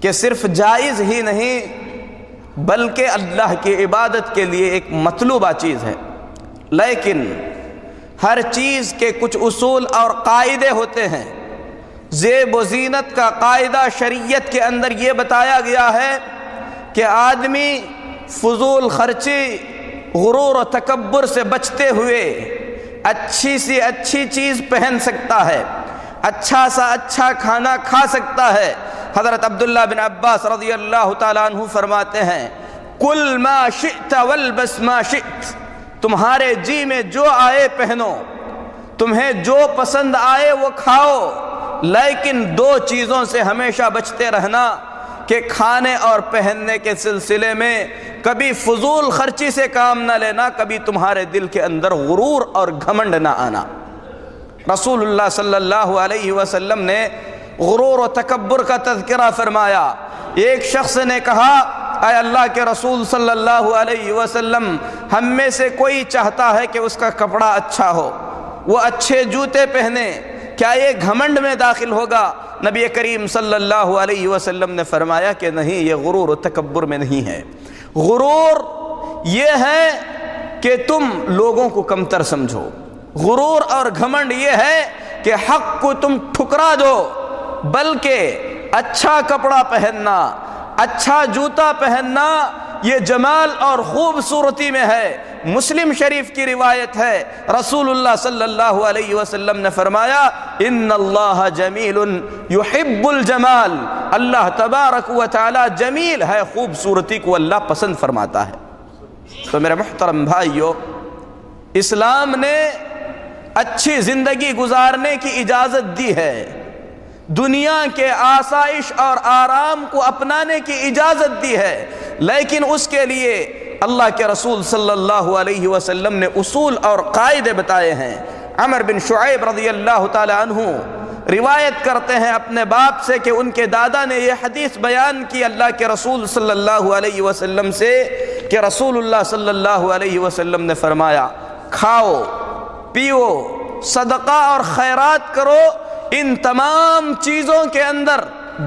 کہ صرف جائز ہی نہیں بلکہ اللہ کی عبادت کے لیے ایک مطلوبہ چیز ہے، لیکن ہر چیز کے کچھ اصول اور قاعدے ہوتے ہیں۔ زیب و زینت کا قاعدہ شریعت کے اندر یہ بتایا گیا ہے کہ آدمی فضول خرچی، غرور و تکبر سے بچتے ہوئے اچھی سی اچھی چیز پہن سکتا ہے، اچھا سا اچھا کھانا کھا سکتا ہے۔ حضرت عبداللہ بن عباس رضی اللہ تعالیٰ عنہ فرماتے ہیں، کل ما شئت والبس ما شئت، تمہارے جی میں جو آئے پہنو، تمہیں جو پسند آئے وہ کھاؤ، لیکن دو چیزوں سے ہمیشہ بچتے رہنا کہ کھانے اور پہننے کے سلسلے میں کبھی فضول خرچی سے کام نہ لینا، کبھی تمہارے دل کے اندر غرور اور گھمنڈ نہ آنا۔ رسول اللہ صلی اللہ علیہ وسلم نے غرور و تکبر کا تذکرہ فرمایا۔ ایک شخص نے کہا، اے اللہ کے رسول صلی اللہ علیہ وسلم، ہم میں سے کوئی چاہتا ہے کہ اس کا کپڑا اچھا ہو، وہ اچھے جوتے پہنے، کیا یہ گھمنڈ میں داخل ہوگا؟ نبی کریم صلی اللہ علیہ وسلم نے فرمایا کہ نہیں، یہ غرور و تکبر میں نہیں ہے۔ غرور یہ ہے کہ تم لوگوں کو کمتر سمجھو، غرور اور گھمنڈ یہ ہے کہ حق کو تم ٹھکرا دو، بلکہ اچھا کپڑا پہننا، اچھا جوتا پہننا یہ جمال اور خوبصورتی میں ہے۔ مسلم شریف کی روایت ہے، رسول اللہ صلی اللہ علیہ وسلم نے فرمایا، ان اللہ جمیل یحب الجمال، اللہ تبارک و تعالی جمیل ہے، خوبصورتی کو اللہ پسند فرماتا ہے۔ تو میرے محترم بھائیو، اسلام نے اچھی زندگی گزارنے کی اجازت دی ہے، دنیا کے آسائش اور آرام کو اپنانے کی اجازت دی ہے، لیکن اس کے لیے اللہ کے رسول صلی اللہ علیہ وسلم نے اصول اور قاعدے بتائے ہیں۔ عمر بن شعیب رضی اللہ تعالی عنہ روایت کرتے ہیں اپنے باپ سے کہ ان کے دادا نے یہ حدیث بیان کی اللہ کے رسول صلی اللہ علیہ وسلم سے کہ رسول اللہ صلی اللہ علیہ وسلم نے فرمایا، کھاؤ، پیو، صدقہ اور خیرات کرو، ان تمام چیزوں کے اندر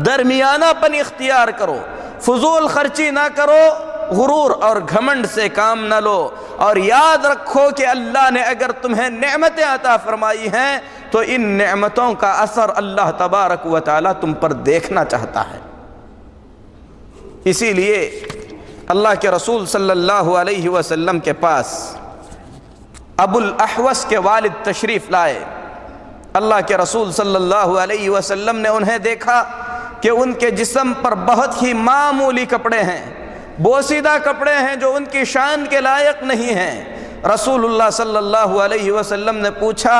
درمیانہ پن اختیار کرو، فضول خرچی نہ کرو، غرور اور گھمنڈ سے کام نہ لو، اور یاد رکھو کہ اللہ نے اگر تمہیں نعمتیں عطا فرمائی ہیں تو ان نعمتوں کا اثر اللہ تبارک و تعالی تم پر دیکھنا چاہتا ہے۔ اسی لیے اللہ کے رسول صلی اللہ علیہ وسلم کے پاس ابو الاحوص کے والد تشریف لائے۔ اللہ کے رسول صلی اللہ علیہ وسلم نے انہیں دیکھا کہ ان کے جسم پر بہت ہی معمولی کپڑے ہیں، بوسیدہ کپڑے ہیں جو ان کی شان کے لائق نہیں ہیں۔ رسول اللہ صلی اللہ علیہ وسلم نے پوچھا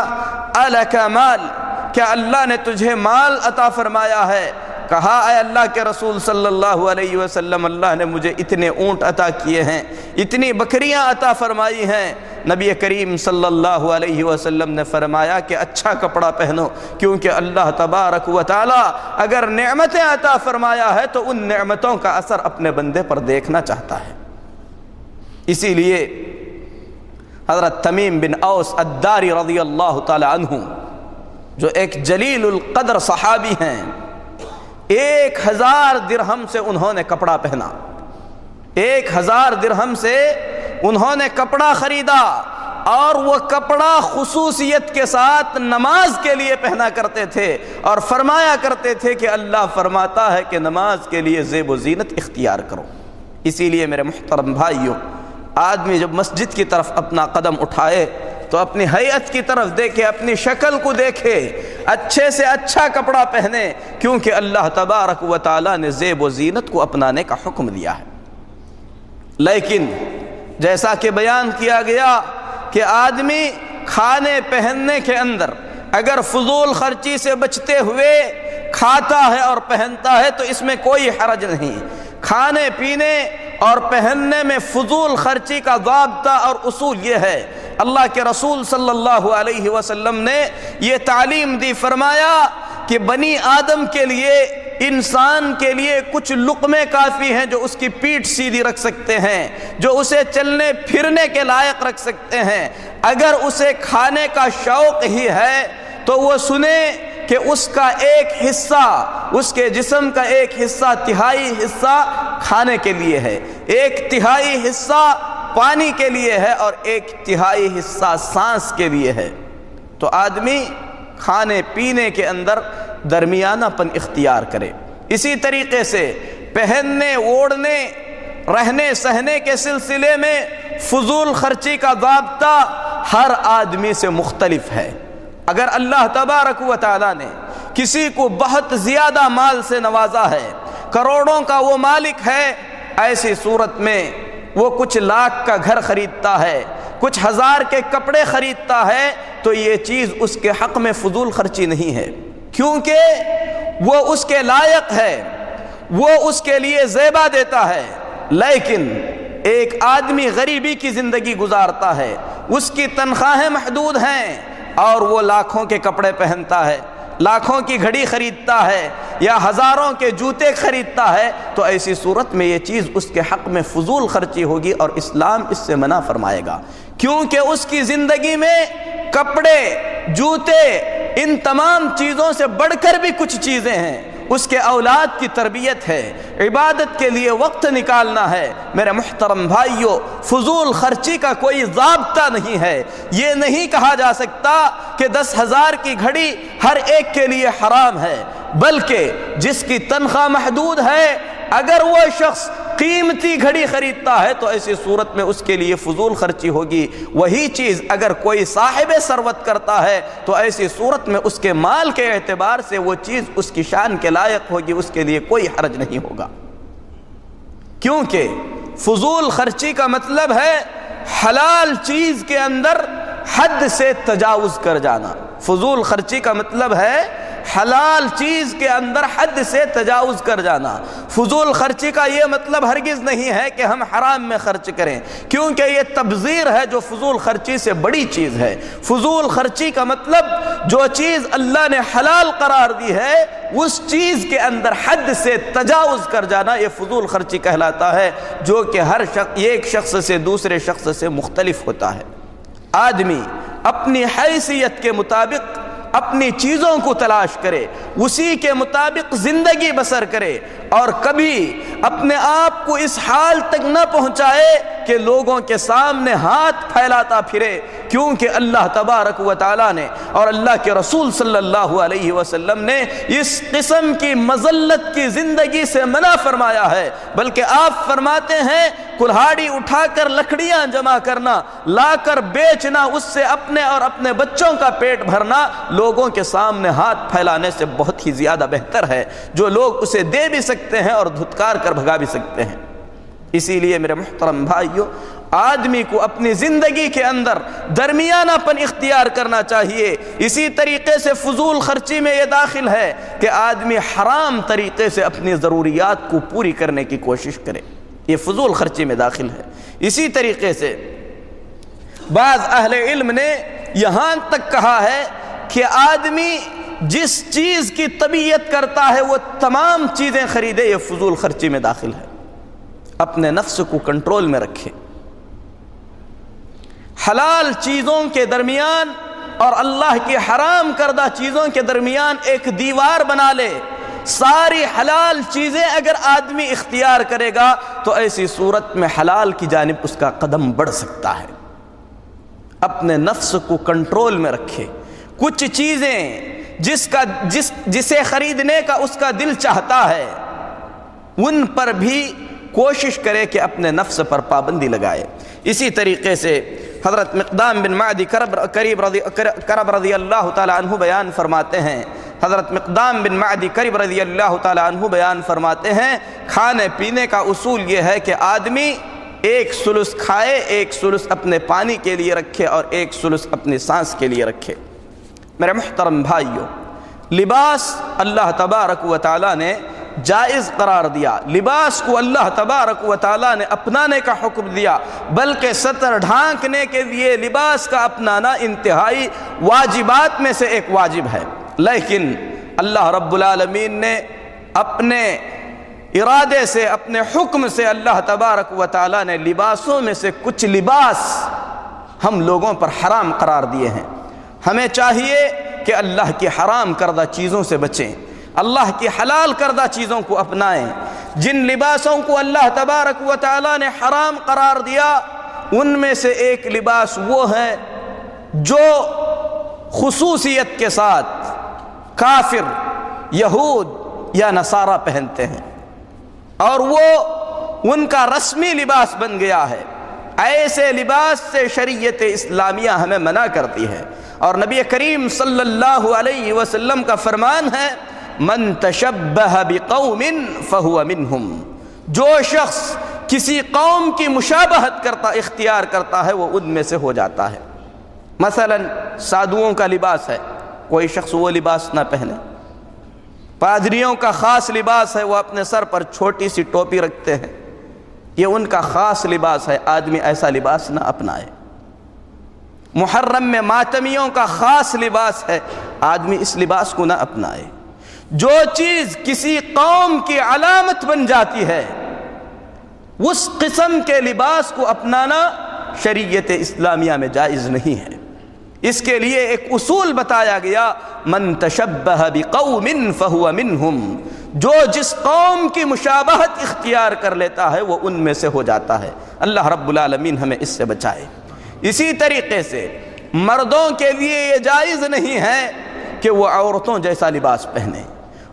الک مال، کیا اللہ نے تجھے مال عطا فرمایا ہے؟ کہا اے اللہ کے رسول صلی اللہ علیہ وسلم، اللہ نے مجھے اتنے اونٹ عطا کیے ہیں، اتنی بکریاں عطا فرمائی ہیں۔ نبی کریم صلی اللہ علیہ وسلم نے فرمایا کہ اچھا کپڑا پہنو، کیونکہ اللہ تبارک و تعالی اگر نعمتیں عطا فرمایا ہے تو ان نعمتوں کا اثر اپنے بندے پر دیکھنا چاہتا ہے۔ اسی لیے حضرت تمیم بن اوس الداری رضی اللہ تعالی عنہ، جو ایک جلیل القدر صحابی ہیں، 1000 درہم سے انہوں نے کپڑا پہنا، 1000 درہم سے انہوں نے کپڑا خریدا، اور وہ کپڑا خصوصیت کے ساتھ نماز کے لیے پہنا کرتے تھے، اور فرمایا کرتے تھے کہ اللہ فرماتا ہے کہ نماز کے لیے زیب و زینت اختیار کرو۔ اسی لیے میرے محترم بھائیوں، آدمی جب مسجد کی طرف اپنا قدم اٹھائے تو اپنی حیت کی طرف دیکھے، اپنی شکل کو دیکھے، اچھے سے اچھا کپڑا پہنے، کیونکہ اللہ تبارک و تعالی نے زیب و زینت کو اپنانے کا حکم دیا ہے۔ لیکن جیسا کہ بیان کیا گیا کہ آدمی کھانے پہننے کے اندر اگر فضول خرچی سے بچتے ہوئے کھاتا ہے اور پہنتا ہے تو اس میں کوئی حرج نہیں۔ کھانے پینے اور پہننے میں فضول خرچی کا ضابطہ اور اصول یہ ہے، اللہ کے رسول صلی اللہ علیہ وسلم نے یہ تعلیم دی، فرمایا کہ بنی آدم کے لیے، انسان کے لیے کچھ لقمے کافی ہیں جو اس کی پیٹھ سیدھی رکھ سکتے ہیں، جو اسے چلنے پھرنے کے لائق رکھ سکتے ہیں۔ اگر اسے کھانے کا شوق ہی ہے تو وہ سنے کہ اس کا ایک حصہ، اس کے جسم کا ایک حصہ، تہائی حصہ کھانے کے لیے ہے، ایک تہائی حصہ پانی کے لیے ہے، اور ایک تہائی حصہ سانس کے لیے ہے۔ تو آدمی کھانے پینے کے اندر درمیانہ پن اختیار کرے۔ اسی طریقے سے پہننے، اوڑھنے، رہنے سہنے کے سلسلے میں فضول خرچی کا ضابطہ ہر آدمی سے مختلف ہے۔ اگر اللہ تبارک و تعالی نے کسی کو بہت زیادہ مال سے نوازا ہے، کروڑوں کا وہ مالک ہے، ایسی صورت میں وہ کچھ لاکھ کا گھر خریدتا ہے، کچھ ہزار کے کپڑے خریدتا ہے، تو یہ چیز اس کے حق میں فضول خرچی نہیں ہے، کیونکہ وہ اس کے لائق ہے، وہ اس کے لیے زیبا دیتا ہے۔ لیکن ایک آدمی غریبی کی زندگی گزارتا ہے، اس کی تنخواہیں محدود ہیں، اور وہ لاکھوں کے کپڑے پہنتا ہے، لاکھوں کی گھڑی خریدتا ہے، یا ہزاروں کے جوتے خریدتا ہے، تو ایسی صورت میں یہ چیز اس کے حق میں فضول خرچی ہوگی، اور اسلام اس سے منع فرمائے گا، کیونکہ اس کی زندگی میں کپڑے، جوتے، ان تمام چیزوں سے بڑھ کر بھی کچھ چیزیں ہیں۔ اس کے اولاد کی تربیت ہے، عبادت کے لیے وقت نکالنا ہے۔ میرے محترم بھائیوں، فضول خرچی کا کوئی ضابطہ نہیں ہے۔ یہ نہیں کہا جا سکتا کہ 10,000 کی گھڑی ہر ایک کے لیے حرام ہے، بلکہ جس کی تنخواہ محدود ہے، اگر وہ شخص قیمتی گھڑی خریدتا ہے تو ایسی صورت میں اس کے لیے فضول خرچی ہوگی۔ وہی چیز اگر کوئی صاحب ثروت کرتا ہے تو ایسی صورت میں اس کے مال کے اعتبار سے وہ چیز اس کی شان کے لائق ہوگی، اس کے لیے کوئی حرج نہیں ہوگا، کیونکہ فضول خرچی کا مطلب ہے حلال چیز کے اندر حد سے تجاوز کر جانا۔ فضول خرچی کا مطلب ہے حلال چیز کے اندر حد سے تجاوز کر جانا۔ فضول خرچی کا یہ مطلب ہرگز نہیں ہے کہ ہم حرام میں خرچ کریں، کیونکہ یہ تبذیر ہے جو فضول خرچی سے بڑی چیز ہے۔ فضول خرچی کا مطلب جو چیز اللہ نے حلال قرار دی ہے اس چیز کے اندر حد سے تجاوز کر جانا، یہ فضول خرچی کہلاتا ہے، جو کہ ہر شخص ایک شخص سے دوسرے شخص سے مختلف ہوتا ہے۔ آدمی اپنی حیثیت کے مطابق اپنی چیزوں کو تلاش کرے، اسی کے مطابق زندگی بسر کرے، اور کبھی اپنے آپ کو اس حال تک نہ پہنچائے کہ لوگوں کے سامنے ہاتھ پھیلاتا پھرے، کیونکہ اللہ تبارک و تعالیٰ نے اور اللہ کے رسول صلی اللہ علیہ وسلم نے اس قسم کی مذلت کی زندگی سے منع فرمایا ہے۔ بلکہ آپ فرماتے ہیں کلہاڑی اٹھا کر لکڑیاں جمع کرنا، لا کر بیچنا، اس سے اپنے اور اپنے بچوں کا پیٹ بھرنا لوگوں کے سامنے ہاتھ پھیلانے سے بہت ہی زیادہ بہتر ہے، جو لوگ اسے دے بھی سکتے ہیں اور دھتکار کر بھگا بھی سکتے ہیں۔ اسی لیے میرے محترم بھائیوں، آدمی کو اپنی زندگی کے اندر درمیانہ پن اختیار کرنا چاہیے۔ اسی طریقے سے فضول خرچی میں یہ داخل ہے کہ آدمی حرام طریقے سے اپنی ضروریات کو پوری کرنے کی کوشش کرے، یہ فضول خرچی میں داخل ہے۔ اسی طریقے سے بعض اہل علم نے یہاں تک کہا ہے کہ آدمی جس چیز کی طبیعت کرتا ہے وہ تمام چیزیں خریدے، یہ فضول خرچی میں داخل ہے۔ اپنے نفس کو کنٹرول میں رکھے، حلال چیزوں کے درمیان اور اللہ کی حرام کردہ چیزوں کے درمیان ایک دیوار بنا لے۔ ساری حلال چیزیں اگر آدمی اختیار کرے گا تو ایسی صورت میں حلال کی جانب اس کا قدم بڑھ سکتا ہے۔ اپنے نفس کو کنٹرول میں رکھے، کچھ چیزیں جسے خریدنے کا اس کا دل چاہتا ہے ان پر بھی کوشش کرے کہ اپنے نفس پر پابندی لگائے۔ اسی طریقے سے حضرت مقدام بن معدی کرب رضی اللہ تعالی عنہ بیان فرماتے ہیں، حضرت مقدام بن معدی کرب رضی اللہ تعالی عنہ بیان فرماتے ہیں کھانے پینے کا اصول یہ ہے کہ آدمی ایک ثلث کھائے، ایک ثلث اپنے پانی کے لیے رکھے اور ایک ثلث اپنی سانس کے لیے رکھے۔ میرے محترم بھائیوں، لباس اللہ تبارک و تعالیٰ نے جائز قرار دیا، لباس کو اللہ تبارک و تعالیٰ نے اپنانے کا حکم دیا، بلکہ ستر ڈھانکنے کے لیے لباس کا اپنانا انتہائی واجبات میں سے ایک واجب ہے۔ لیکن اللہ رب العالمین نے اپنے ارادے سے، اپنے حکم سے اللہ تبارک و تعالیٰ نے لباسوں میں سے کچھ لباس ہم لوگوں پر حرام قرار دیے ہیں۔ ہمیں چاہیے کہ اللہ کی حرام کردہ چیزوں سے بچیں، اللہ کی حلال کردہ چیزوں کو اپنائیں۔ جن لباسوں کو اللہ تبارک و تعالیٰ نے حرام قرار دیا ان میں سے ایک لباس وہ ہے جو خصوصیت کے ساتھ کافر، یہود یا نصارہ پہنتے ہیں اور وہ ان کا رسمی لباس بن گیا ہے۔ ایسے لباس سے شریعت اسلامیہ ہمیں منع کرتی ہے، اور نبی کریم صلی اللہ علیہ وسلم کا فرمان ہے من تشبہ بقوم فہو منہم، جو شخص کسی قوم کی مشابہت اختیار کرتا ہے وہ ان میں سے ہو جاتا ہے۔ مثلا سادھوؤں کا لباس ہے، کوئی شخص وہ لباس نہ پہنے۔ پادریوں کا خاص لباس ہے، وہ اپنے سر پر چھوٹی سی ٹوپی رکھتے ہیں، یہ ان کا خاص لباس ہے، آدمی ایسا لباس نہ اپنائے۔ محرم میں ماتمیوں کا خاص لباس ہے، آدمی اس لباس کو نہ اپنائے۔ جو چیز کسی قوم کی علامت بن جاتی ہے اس قسم کے لباس کو اپنانا شریعت اسلامیہ میں جائز نہیں ہے۔ اس کے لیے ایک اصول بتایا گیا من تشبہ بقوم فہو منہم، جو جس قوم کی مشابہت اختیار کر لیتا ہے وہ ان میں سے ہو جاتا ہے۔ اللہ رب العالمین ہمیں اس سے بچائے۔ اسی طریقے سے مردوں کے لیے یہ جائز نہیں ہے کہ وہ عورتوں جیسا لباس پہنے،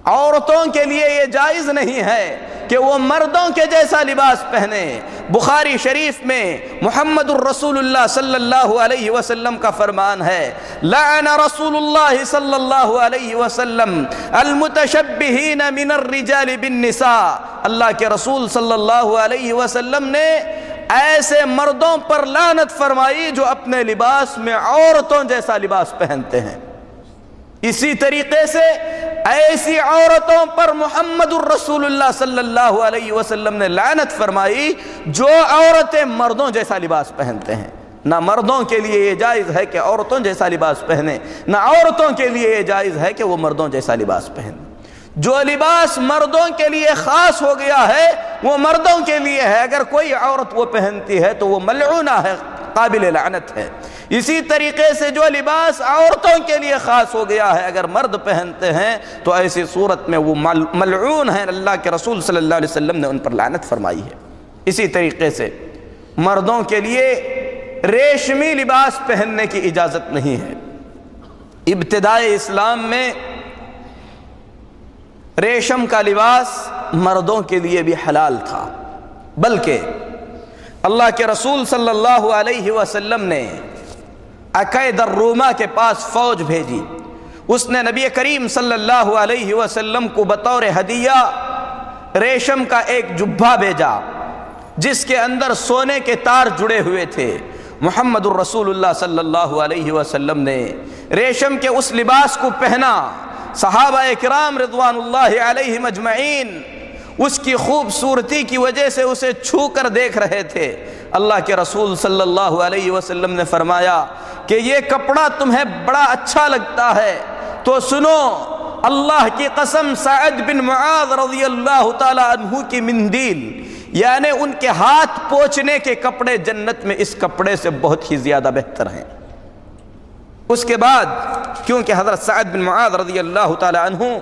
عورتوں کے لیے یہ جائز نہیں ہے کہ وہ مردوں کے جیسا لباس پہنے۔ بخاری شریف میں محمد الرسول اللہ صلی اللہ علیہ وسلم کا فرمان ہے لعن رسول اللہ صلی اللہ علیہ وسلم المتشبہین من الرجال بالنساء، اللہ کے رسول صلی اللہ علیہ وسلم نے ایسے مردوں پر لعنت فرمائی جو اپنے لباس میں عورتوں جیسا لباس پہنتے ہیں۔ اسی طریقے سے ایسی عورتوں پر محمد الرسول اللہ صلی اللہ علیہ وسلم نے لعنت فرمائی جو عورتیں مردوں جیسا لباس پہنتے ہیں۔ نہ مردوں کے لیے یہ جائز ہے کہ عورتوں جیسا لباس پہنے، نہ عورتوں کے لیے یہ جائز ہے کہ وہ مردوں جیسا لباس پہنے۔ جو لباس مردوں کے لیے خاص ہو گیا ہے وہ مردوں کے لیے ہے، اگر کوئی عورت وہ پہنتی ہے تو وہ ملعونہ ہے، قابل لعنت ہے۔ اسی طریقے سے جو لباس عورتوں کے لیے خاص ہو گیا ہے، اگر مرد پہنتے ہیں تو ایسی صورت میں وہ ملعون ہیں، اللہ کے رسول صلی اللہ علیہ وسلم نے ان پر لعنت فرمائی ہے۔ اسی طریقے سے مردوں کے لیے ریشمی لباس پہننے کی اجازت نہیں ہے۔ ابتدائے اسلام میں ریشم کا لباس مردوں کے لیے بھی حلال تھا، بلکہ اللہ کے رسول صلی اللہ علیہ وسلم نے عقید الرومہ کے پاس فوج بھیجی۔ اس نے نبی کریم صلی اللہ علیہ وسلم کو بطور ہدیہ ریشم کا ایک جبہ بھیجا جس کے اندر سونے کے تار جڑے ہوئے تھے۔ محمد الرسول اللہ صلی اللہ علیہ وسلم نے ریشم کے اس لباس کو پہنا۔ صحابہ کرام رضوان اللہ علیہم اجمعین اس کی خوبصورتی کی وجہ سے اسے چھو کر دیکھ رہے تھے۔ اللہ کے رسول صلی اللہ علیہ وسلم نے فرمایا کہ یہ کپڑا تمہیں بڑا اچھا لگتا ہے تو سنو، اللہ کی قسم سعد بن معاذ رضی اللہ تعالی عنہ کی مندیل، یعنی ان کے ہاتھ پوچھنے کے کپڑے جنت میں اس کپڑے سے بہت ہی زیادہ بہتر ہیں۔ اس کے بعد کیونکہ حضرت سعد بن معاذ رضی اللہ تعالی عنہ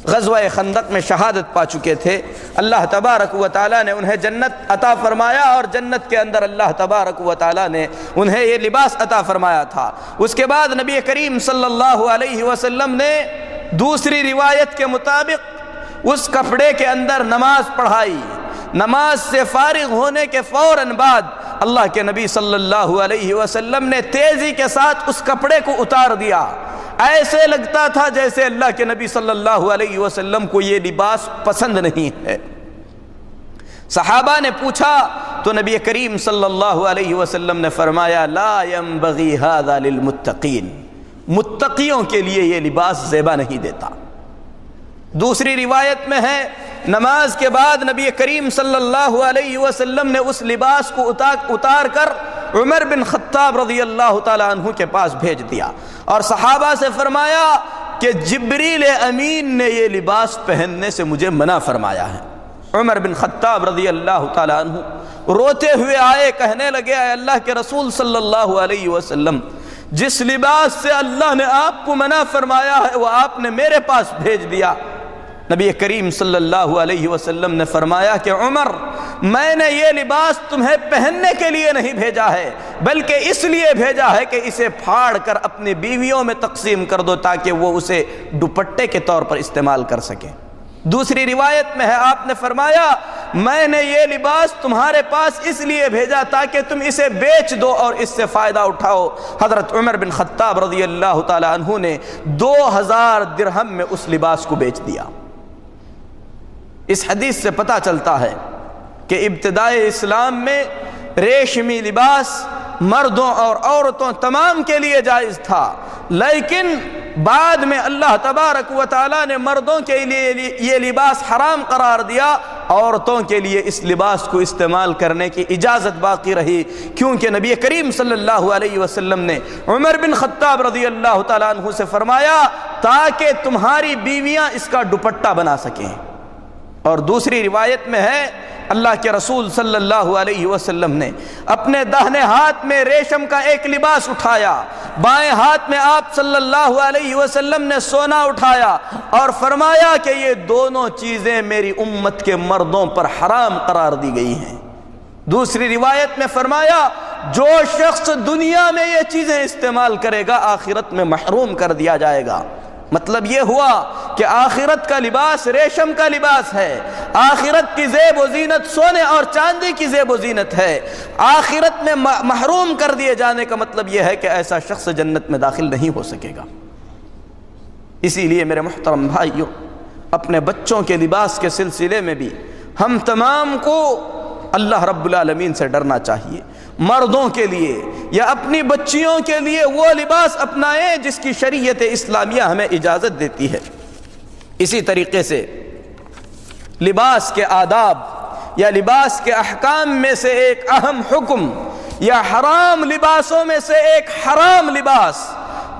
غزوہ خندق میں شہادت پا چکے تھے، اللہ تبارک و تعالیٰ نے انہیں جنت عطا فرمایا اور جنت کے اندر اللہ تبارک و تعالیٰ نے انہیں یہ لباس عطا فرمایا تھا۔ اس کے بعد نبی کریم صلی اللہ علیہ وسلم نے دوسری روایت کے مطابق اس کپڑے کے اندر نماز پڑھائی۔ نماز سے فارغ ہونے کے فوراً بعد اللہ کے نبی صلی اللہ علیہ وسلم نے تیزی کے ساتھ اس کپڑے کو اتار دیا۔ ایسے لگتا تھا جیسے اللہ کے نبی صلی اللہ علیہ وسلم کو یہ لباس پسند نہیں ہے۔ صحابہ نے پوچھا تو نبی کریم صلی اللہ علیہ وسلم نے فرمایا لا ينبغي هذا للمتقین، متقیوں کے لیے یہ لباس زیبا نہیں دیتا۔ دوسری روایت میں ہے نماز کے بعد نبی کریم صلی اللہ علیہ وسلم نے اس لباس کو اتار کر عمر بن خطاب رضی اللہ تعالی عنہ کے پاس بھیج دیا اور صحابہ سے فرمایا کہ جبریل امین نے یہ لباس پہننے سے مجھے منع فرمایا ہے۔ عمر بن خطاب رضی اللہ تعالی عنہ روتے ہوئے آئے، کہنے لگے اے اللہ کے رسول صلی اللہ علیہ وسلم، جس لباس سے اللہ نے آپ کو منع فرمایا ہے وہ آپ نے میرے پاس بھیج دیا۔ نبی کریم صلی اللہ علیہ وسلم نے فرمایا کہ عمر، میں نے یہ لباس تمہیں پہننے کے لیے نہیں بھیجا ہے بلکہ اس لیے بھیجا ہے کہ اسے پھاڑ کر اپنی بیویوں میں تقسیم کر دو تاکہ وہ اسے دوپٹے کے طور پر استعمال کر سکیں۔ دوسری روایت میں ہے آپ نے فرمایا میں نے یہ لباس تمہارے پاس اس لیے بھیجا تاکہ تم اسے بیچ دو اور اس سے فائدہ اٹھاؤ۔ حضرت عمر بن خطاب رضی اللہ تعالی عنہ نے 2000 درہم میں اس لباس کو بیچ دیا۔ اس حدیث سے پتہ چلتا ہے کہ ابتدائے اسلام میں ریشمی لباس مردوں اور عورتوں تمام کے لیے جائز تھا، لیکن بعد میں اللہ تبارک و تعالیٰ نے مردوں کے لیے یہ لباس حرام قرار دیا، عورتوں کے لیے اس لباس کو استعمال کرنے کی اجازت باقی رہی، کیونکہ نبی کریم صلی اللہ علیہ وسلم نے عمر بن خطاب رضی اللہ تعالیٰ عنہ سے فرمایا تاکہ تمہاری بیویاں اس کا دوپٹہ بنا سکیں۔ اور دوسری روایت میں ہے اللہ کے رسول صلی اللہ علیہ وسلم نے اپنے داہنے ہاتھ میں ریشم کا ایک لباس اٹھایا، بائیں ہاتھ میں آپ صلی اللہ علیہ وسلم نے سونا اٹھایا اور فرمایا کہ یہ دونوں چیزیں میری امت کے مردوں پر حرام قرار دی گئی ہیں۔ دوسری روایت میں فرمایا جو شخص دنیا میں یہ چیزیں استعمال کرے گا آخرت میں محروم کر دیا جائے گا۔ مطلب یہ ہوا کہ آخرت کا لباس ریشم کا لباس ہے، آخرت کی زیب و زینت سونے اور چاندی کی زیب و زینت ہے، آخرت میں محروم کر دیے جانے کا مطلب یہ ہے کہ ایسا شخص جنت میں داخل نہیں ہو سکے گا۔ اسی لیے میرے محترم بھائیوں، اپنے بچوں کے لباس کے سلسلے میں بھی ہم تمام کو اللہ رب العالمین سے ڈرنا چاہیے۔ مردوں کے لیے یا اپنی بچیوں کے لیے وہ لباس اپنائیں جس کی شریعت اسلامیہ ہمیں اجازت دیتی ہے۔ اسی طریقے سے لباس کے آداب یا لباس کے احکام میں سے ایک اہم حکم یا حرام لباسوں میں سے ایک حرام لباس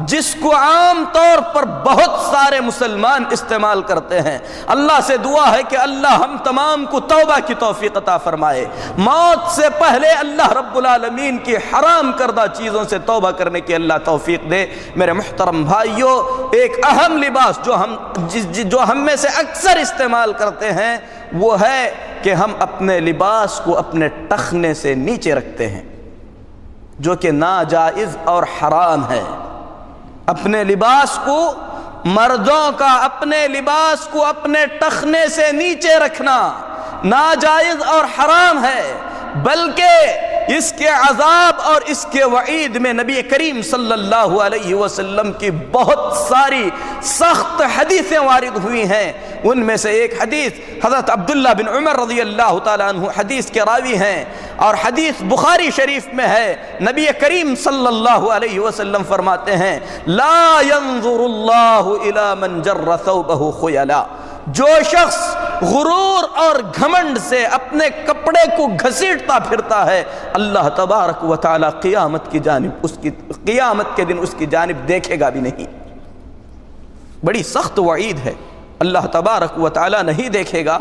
جس کو عام طور پر بہت سارے مسلمان استعمال کرتے ہیں۔ اللہ سے دعا ہے کہ اللہ ہم تمام کو توبہ کی توفیق عطا فرمائے۔ موت سے پہلے اللہ رب العالمین کی حرام کردہ چیزوں سے توبہ کرنے کی اللہ توفیق دے۔ میرے محترم بھائیوں، ایک اہم لباس جو ہم میں سے اکثر استعمال کرتے ہیں وہ ہے کہ ہم اپنے لباس کو اپنے ٹخنے سے نیچے رکھتے ہیں، جو کہ ناجائز اور حرام ہے۔ اپنے لباس کو، مردوں کا اپنے لباس کو اپنے ٹخنے سے نیچے رکھنا ناجائز اور حرام ہے، بلکہ اس کے عذاب اور اس کے وعید میں نبی کریم صلی اللہ علیہ وسلم کی بہت ساری سخت حدیثیں وارد ہوئی ہیں۔ ان میں سے ایک حدیث حضرت عبداللہ بن عمر رضی اللہ تعالیٰ عنہ حدیث کے راوی ہیں، اور حدیث بخاری شریف میں ہے۔ نبی کریم صلی اللہ علیہ وسلم فرماتے ہیں لا ينظر اللہ الی من جر ثوبہ خیلا، جو شخص غرور اور گھمنڈ سے اپنے کپڑے کو گھسیٹتا پھرتا ہے، اللہ تبارک و تعالی قیامت کے دن اس کی جانب دیکھے گا بھی نہیں۔ بڑی سخت وعید ہے، اللہ تبارک و تعالی نہیں دیکھے گا۔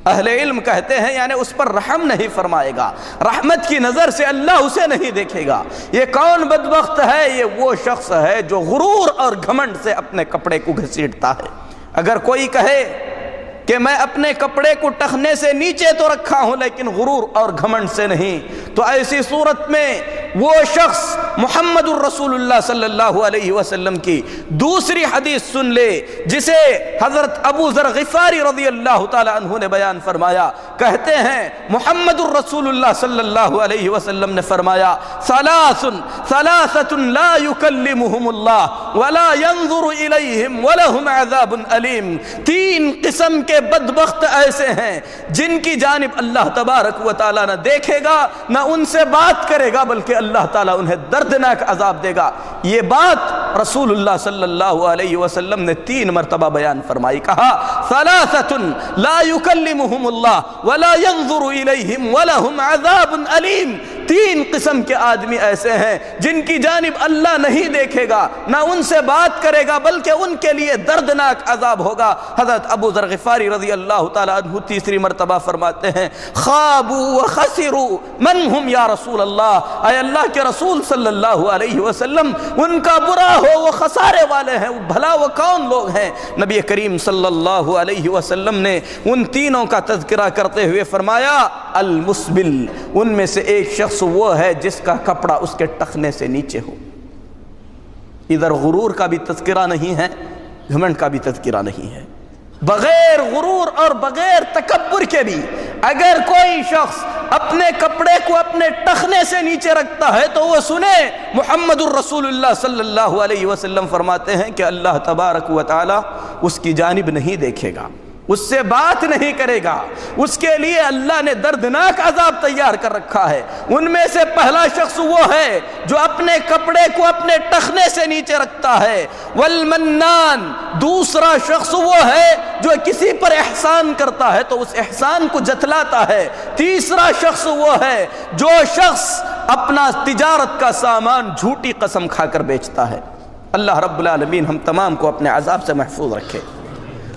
اہل علم کہتے ہیں یعنی اس پر رحم نہیں فرمائے گا، رحمت کی نظر سے اللہ اسے نہیں دیکھے گا۔ یہ کون بدبخت ہے؟ یہ وہ شخص ہے جو غرور اور گھمنڈ سے اپنے کپڑے کو گھسیٹتا ہے۔ اگر کوئی کہے کہ میں اپنے کپڑے کو ٹخنے سے نیچے تو رکھا ہوں لیکن غرور اور گھمنڈ سے نہیں، تو ایسی صورت میں وہ شخص محمد الرسول اللہ صلی اللہ علیہ وسلم کی دوسری حدیث سن لے، جسے حضرت ابو ذر غفاری رضی اللہ تعالی عنہ نے بیان فرمایا۔ کہتے ہیں محمد الرسول اللہ صلی اللہ علیہ وسلم نے فرمایا ثلاثة لا يكلمهم اللہ ولا ينظر الیہم ولہم عذاب علیم، تین قسم کے بدبخت ایسے ہیں جن کی جانب اللہ تبارک و تعالی نہ دیکھے گا نہ ان سے بات کرے گا، بلکہ اللہ تعالیٰ انہیں دردناک عذاب دے گا۔ یہ بات رسول اللہ صلی اللہ علیہ وسلم نے 3 مرتبہ بیان فرمائی۔ کہا ثلاثة لا يكلمهم اللہ ولا ينظر الیہم ولہم عذاب علیم، 3 قسم کے آدمی ایسے ہیں جن کی جانب اللہ نہیں دیکھے گا نہ ان سے بات کرے گا، بلکہ ان کے لیے دردناک عذاب ہوگا۔ حضرت ابو ذر غفاری رضی اللہ تعالیٰ عنہ تیسری مرتبہ فرماتے ہیں خابوا وخسروا من ہم یا رسول اللہ، اے اللہ کے رسول صلی اللہ علیہ وسلم، ان کا برا ہو، وہ خسارے والے ہیں، بھلا وہ کون لوگ ہیں؟ نبی کریم صلی اللہ علیہ وسلم نے ان تینوں کا تذکرہ کرتے ہوئے فرمایا المسبل، ان میں سے ایک شخص وہ ہے جس کا کپڑا اس کے ٹخنے سے نیچے ہو۔ ادھر غرور کا بھی تذکرہ نہیں ہے، گھمنڈ کا بھی تذکرہ نہیں ہے۔ بغیر غرور اور بغیر تکبر کے بھی اگر کوئی شخص اپنے کپڑے کو اپنے ٹخنے سے نیچے رکھتا ہے تو وہ سنے محمد الرسول اللہ صلی اللہ علیہ وسلم فرماتے ہیں کہ اللہ تبارک و تعالی اس کی جانب نہیں دیکھے گا، اس سے بات نہیں کرے گا، اس کے لیے اللہ نے دردناک عذاب تیار کر رکھا ہے۔ ان میں سے پہلا شخص وہ ہے جو اپنے کپڑے کو اپنے ٹخنے سے نیچے رکھتا ہے، والمنان، دوسرا شخص وہ ہے جو کسی پر احسان کرتا ہے تو اس احسان کو جتلاتا ہے، تیسرا شخص وہ ہے جو شخص اپنا تجارت کا سامان جھوٹی قسم کھا کر بیچتا ہے۔ اللہ رب العالمین ہم تمام کو اپنے عذاب سے محفوظ رکھے۔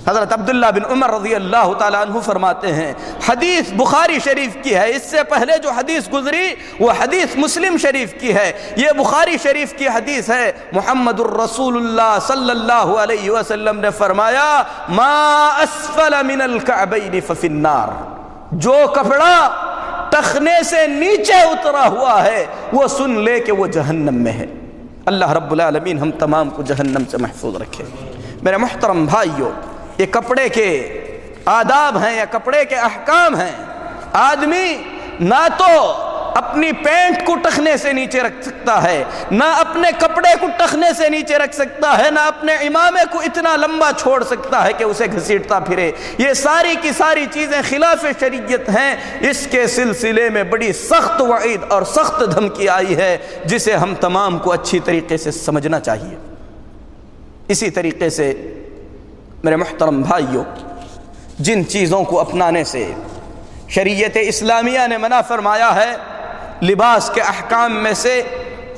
حضرت عبداللہ بن عمر رضی اللہ تعالیٰ عنہ فرماتے ہیں، حدیث بخاری شریف کی ہے، اس سے پہلے جو حدیث گزری وہ حدیث مسلم شریف کی ہے، یہ بخاری شریف کی حدیث ہے۔ محمد الرسول اللہ صلی اللہ علیہ وسلم نے فرمایا ما اسفل من الکعبین ففی النار، جو کپڑا ٹخنے سے نیچے اترا ہوا ہے وہ سن لے کہ وہ جہنم میں ہے۔ اللہ رب العالمین ہم تمام کو جہنم سے محفوظ رکھے۔ میرے محترم بھائیوں، یہ کپڑے کے آداب ہیں یا کپڑے کے احکام ہیں۔ آدمی نہ تو اپنی پینٹ کو ٹخنے سے نیچے رکھ سکتا ہے، نہ اپنے کپڑے کو ٹخنے سے نیچے رکھ سکتا ہے، نہ اپنے امامے کو اتنا لمبا چھوڑ سکتا ہے کہ اسے گھسیٹتا پھرے۔ یہ ساری کی ساری چیزیں خلاف شریعت ہیں۔ اس کے سلسلے میں بڑی سخت وعید اور سخت دھمکی آئی ہے جسے ہم تمام کو اچھی طریقے سے سمجھنا چاہیے۔ اسی طریقے سے میرے محترم بھائیوں، جن چیزوں کو اپنانے سے شریعت اسلامیہ نے منع فرمایا ہے، لباس کے احکام میں سے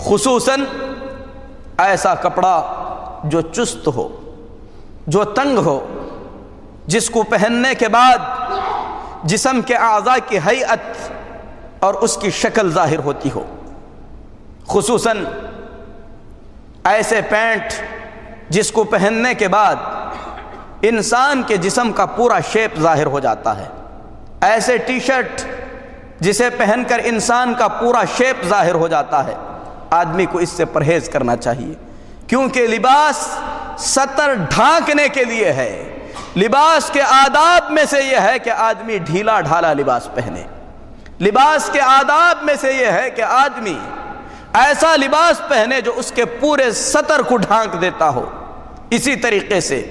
خصوصاً ایسا کپڑا جو چست ہو، جو تنگ ہو، جس کو پہننے کے بعد جسم کے اعضاء کی ہیئت اور اس کی شکل ظاہر ہوتی ہو، خصوصاً ایسے پینٹ جس کو پہننے کے بعد انسان کے جسم کا پورا شیپ ظاہر ہو جاتا ہے، ایسے ٹی شرٹ جسے پہن کر انسان کا پورا شیپ ظاہر ہو جاتا ہے۔ آدمی کو اس سے پرہیز کرنا چاہیے، کیونکہ لباس ستر ڈھانکنے کے لیے ہے۔ لباس کے آداب میں سے یہ ہے کہ آدمی ڈھیلا ڈھالا لباس پہنے۔ لباس کے آداب میں سے یہ ہے کہ آدمی ایسا لباس پہنے جو اس کے پورے ستر کو ڈھانک دیتا ہو۔ اسی طریقے سے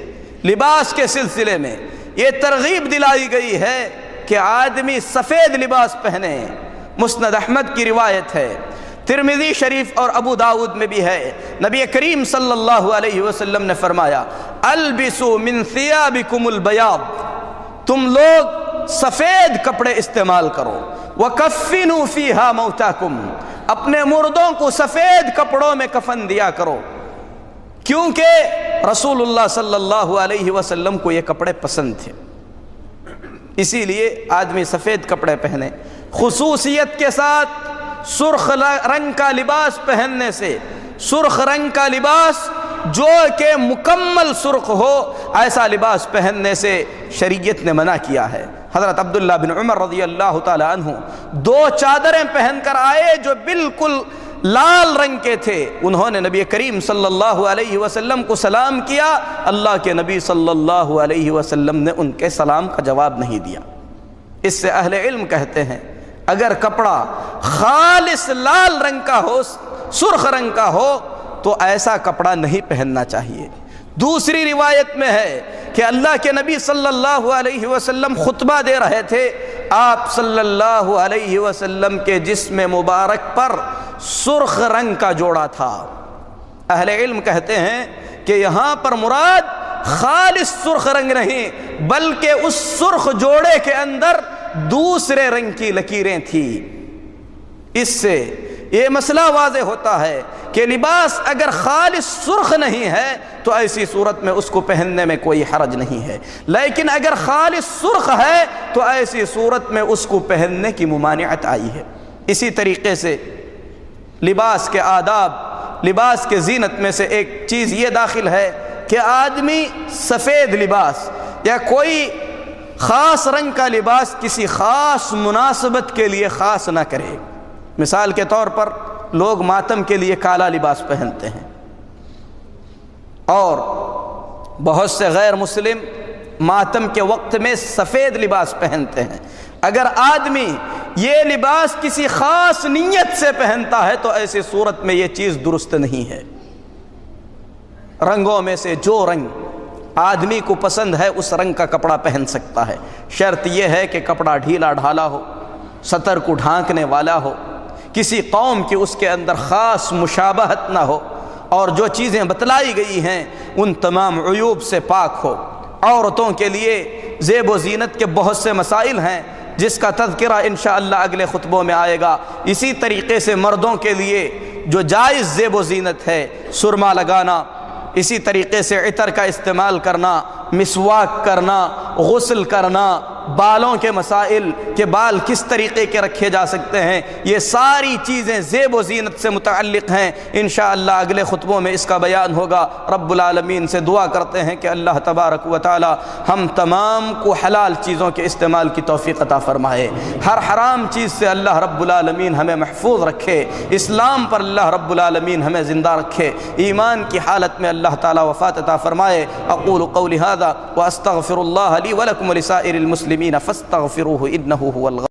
لباس کے سلسلے میں یہ ترغیب دلائی گئی ہے کہ آدمی سفید لباس پہنے۔ مسند احمد کی روایت ہے، ترمذی شریف اور ابو داؤد میں بھی ہے، نبی کریم صلی اللہ علیہ وسلم نے فرمایا البسوا من ثيابكم البياض، تم لوگ سفید کپڑے استعمال کرو، وکفنوا فيها موتاكم، اپنے مردوں کو سفید کپڑوں میں کفن دیا کرو، کیونکہ رسول اللہ صلی اللہ علیہ وسلم کو یہ کپڑے پسند تھے، اسی لیے آدمی سفید کپڑے پہنے۔ خصوصیت کے ساتھ سرخ رنگ کا لباس پہننے سے، سرخ رنگ کا لباس جو کہ مکمل سرخ ہو، ایسا لباس پہننے سے شریعت نے منع کیا ہے۔ حضرت عبداللہ بن عمر رضی اللہ تعالی عنہ دو چادریں پہن کر آئے جو بالکل لال رنگ کے تھے، انہوں نے نبی کریم صلی اللہ علیہ وسلم کو سلام کیا، اللہ کے نبی صلی اللہ علیہ وسلم نے ان کے سلام کا جواب نہیں دیا۔ اس سے اہل علم کہتے ہیں اگر کپڑا خالص لال رنگ کا ہو، سرخ رنگ کا ہو، تو ایسا کپڑا نہیں پہننا چاہیے۔ دوسری روایت میں ہے کہ اللہ کے نبی صلی اللہ علیہ وسلم خطبہ دے رہے تھے، آپ صلی اللہ علیہ وسلم کے جسم مبارک پر سرخ رنگ کا جوڑا تھا۔ اہل علم کہتے ہیں کہ یہاں پر مراد خالص سرخ رنگ نہیں، بلکہ اس سرخ جوڑے کے اندر دوسرے رنگ کی لکیریں تھیں۔ اس سے یہ مسئلہ واضح ہوتا ہے کہ لباس اگر خالص سرخ نہیں ہے تو ایسی صورت میں اس کو پہننے میں کوئی حرج نہیں ہے، لیکن اگر خالص سرخ ہے تو ایسی صورت میں اس کو پہننے کی ممانعت آئی ہے۔ اسی طریقے سے لباس کے آداب، لباس کے زینت میں سے ایک چیز یہ داخل ہے کہ آدمی سفید لباس یا کوئی خاص رنگ کا لباس کسی خاص مناسبت کے لیے خاص نہ کرے۔ مثال کے طور پر لوگ ماتم کے لیے کالا لباس پہنتے ہیں، اور بہت سے غیر مسلم ماتم کے وقت میں سفید لباس پہنتے ہیں۔ اگر آدمی یہ لباس کسی خاص نیت سے پہنتا ہے تو ایسی صورت میں یہ چیز درست نہیں ہے۔ رنگوں میں سے جو رنگ آدمی کو پسند ہے اس رنگ کا کپڑا پہن سکتا ہے، شرط یہ ہے کہ کپڑا ڈھیلا ڈھالا ہو، سطر کو ڈھانکنے والا ہو، کسی قوم کی اس کے اندر خاص مشابہت نہ ہو، اور جو چیزیں بتلائی گئی ہیں ان تمام عیوب سے پاک ہو۔ عورتوں کے لیے زیب و زینت کے بہت سے مسائل ہیں جس کا تذکرہ انشاءاللہ اگلے خطبوں میں آئے گا۔ اسی طریقے سے مردوں کے لیے جو جائز زیب و زینت ہے، سرما لگانا، اسی طریقے سے عطر کا استعمال کرنا، مسواک کرنا، غسل کرنا، بالوں کے مسائل کہ بال کس طریقے کے رکھے جا سکتے ہیں، یہ ساری چیزیں زیب و زینت سے متعلق ہیں۔ انشاءاللہ اگلے خطبوں میں اس کا بیان ہوگا۔ رب العالمین سے دعا کرتے ہیں کہ اللہ تبارک و تعالی ہم تمام کو حلال چیزوں کے استعمال کی توفیق عطا فرمائے، ہر حرام چیز سے اللہ رب العالمین ہمیں محفوظ رکھے، اسلام پر اللہ رب العالمین ہمیں زندہ رکھے، ایمان کی حالت میں اللہ تعالی وفات عطا فرمائے۔ اقول قولی ھذا واستغفر اللہ لی ولکم ولسائر المسلمین فاستغفروہ انہ هو الغفور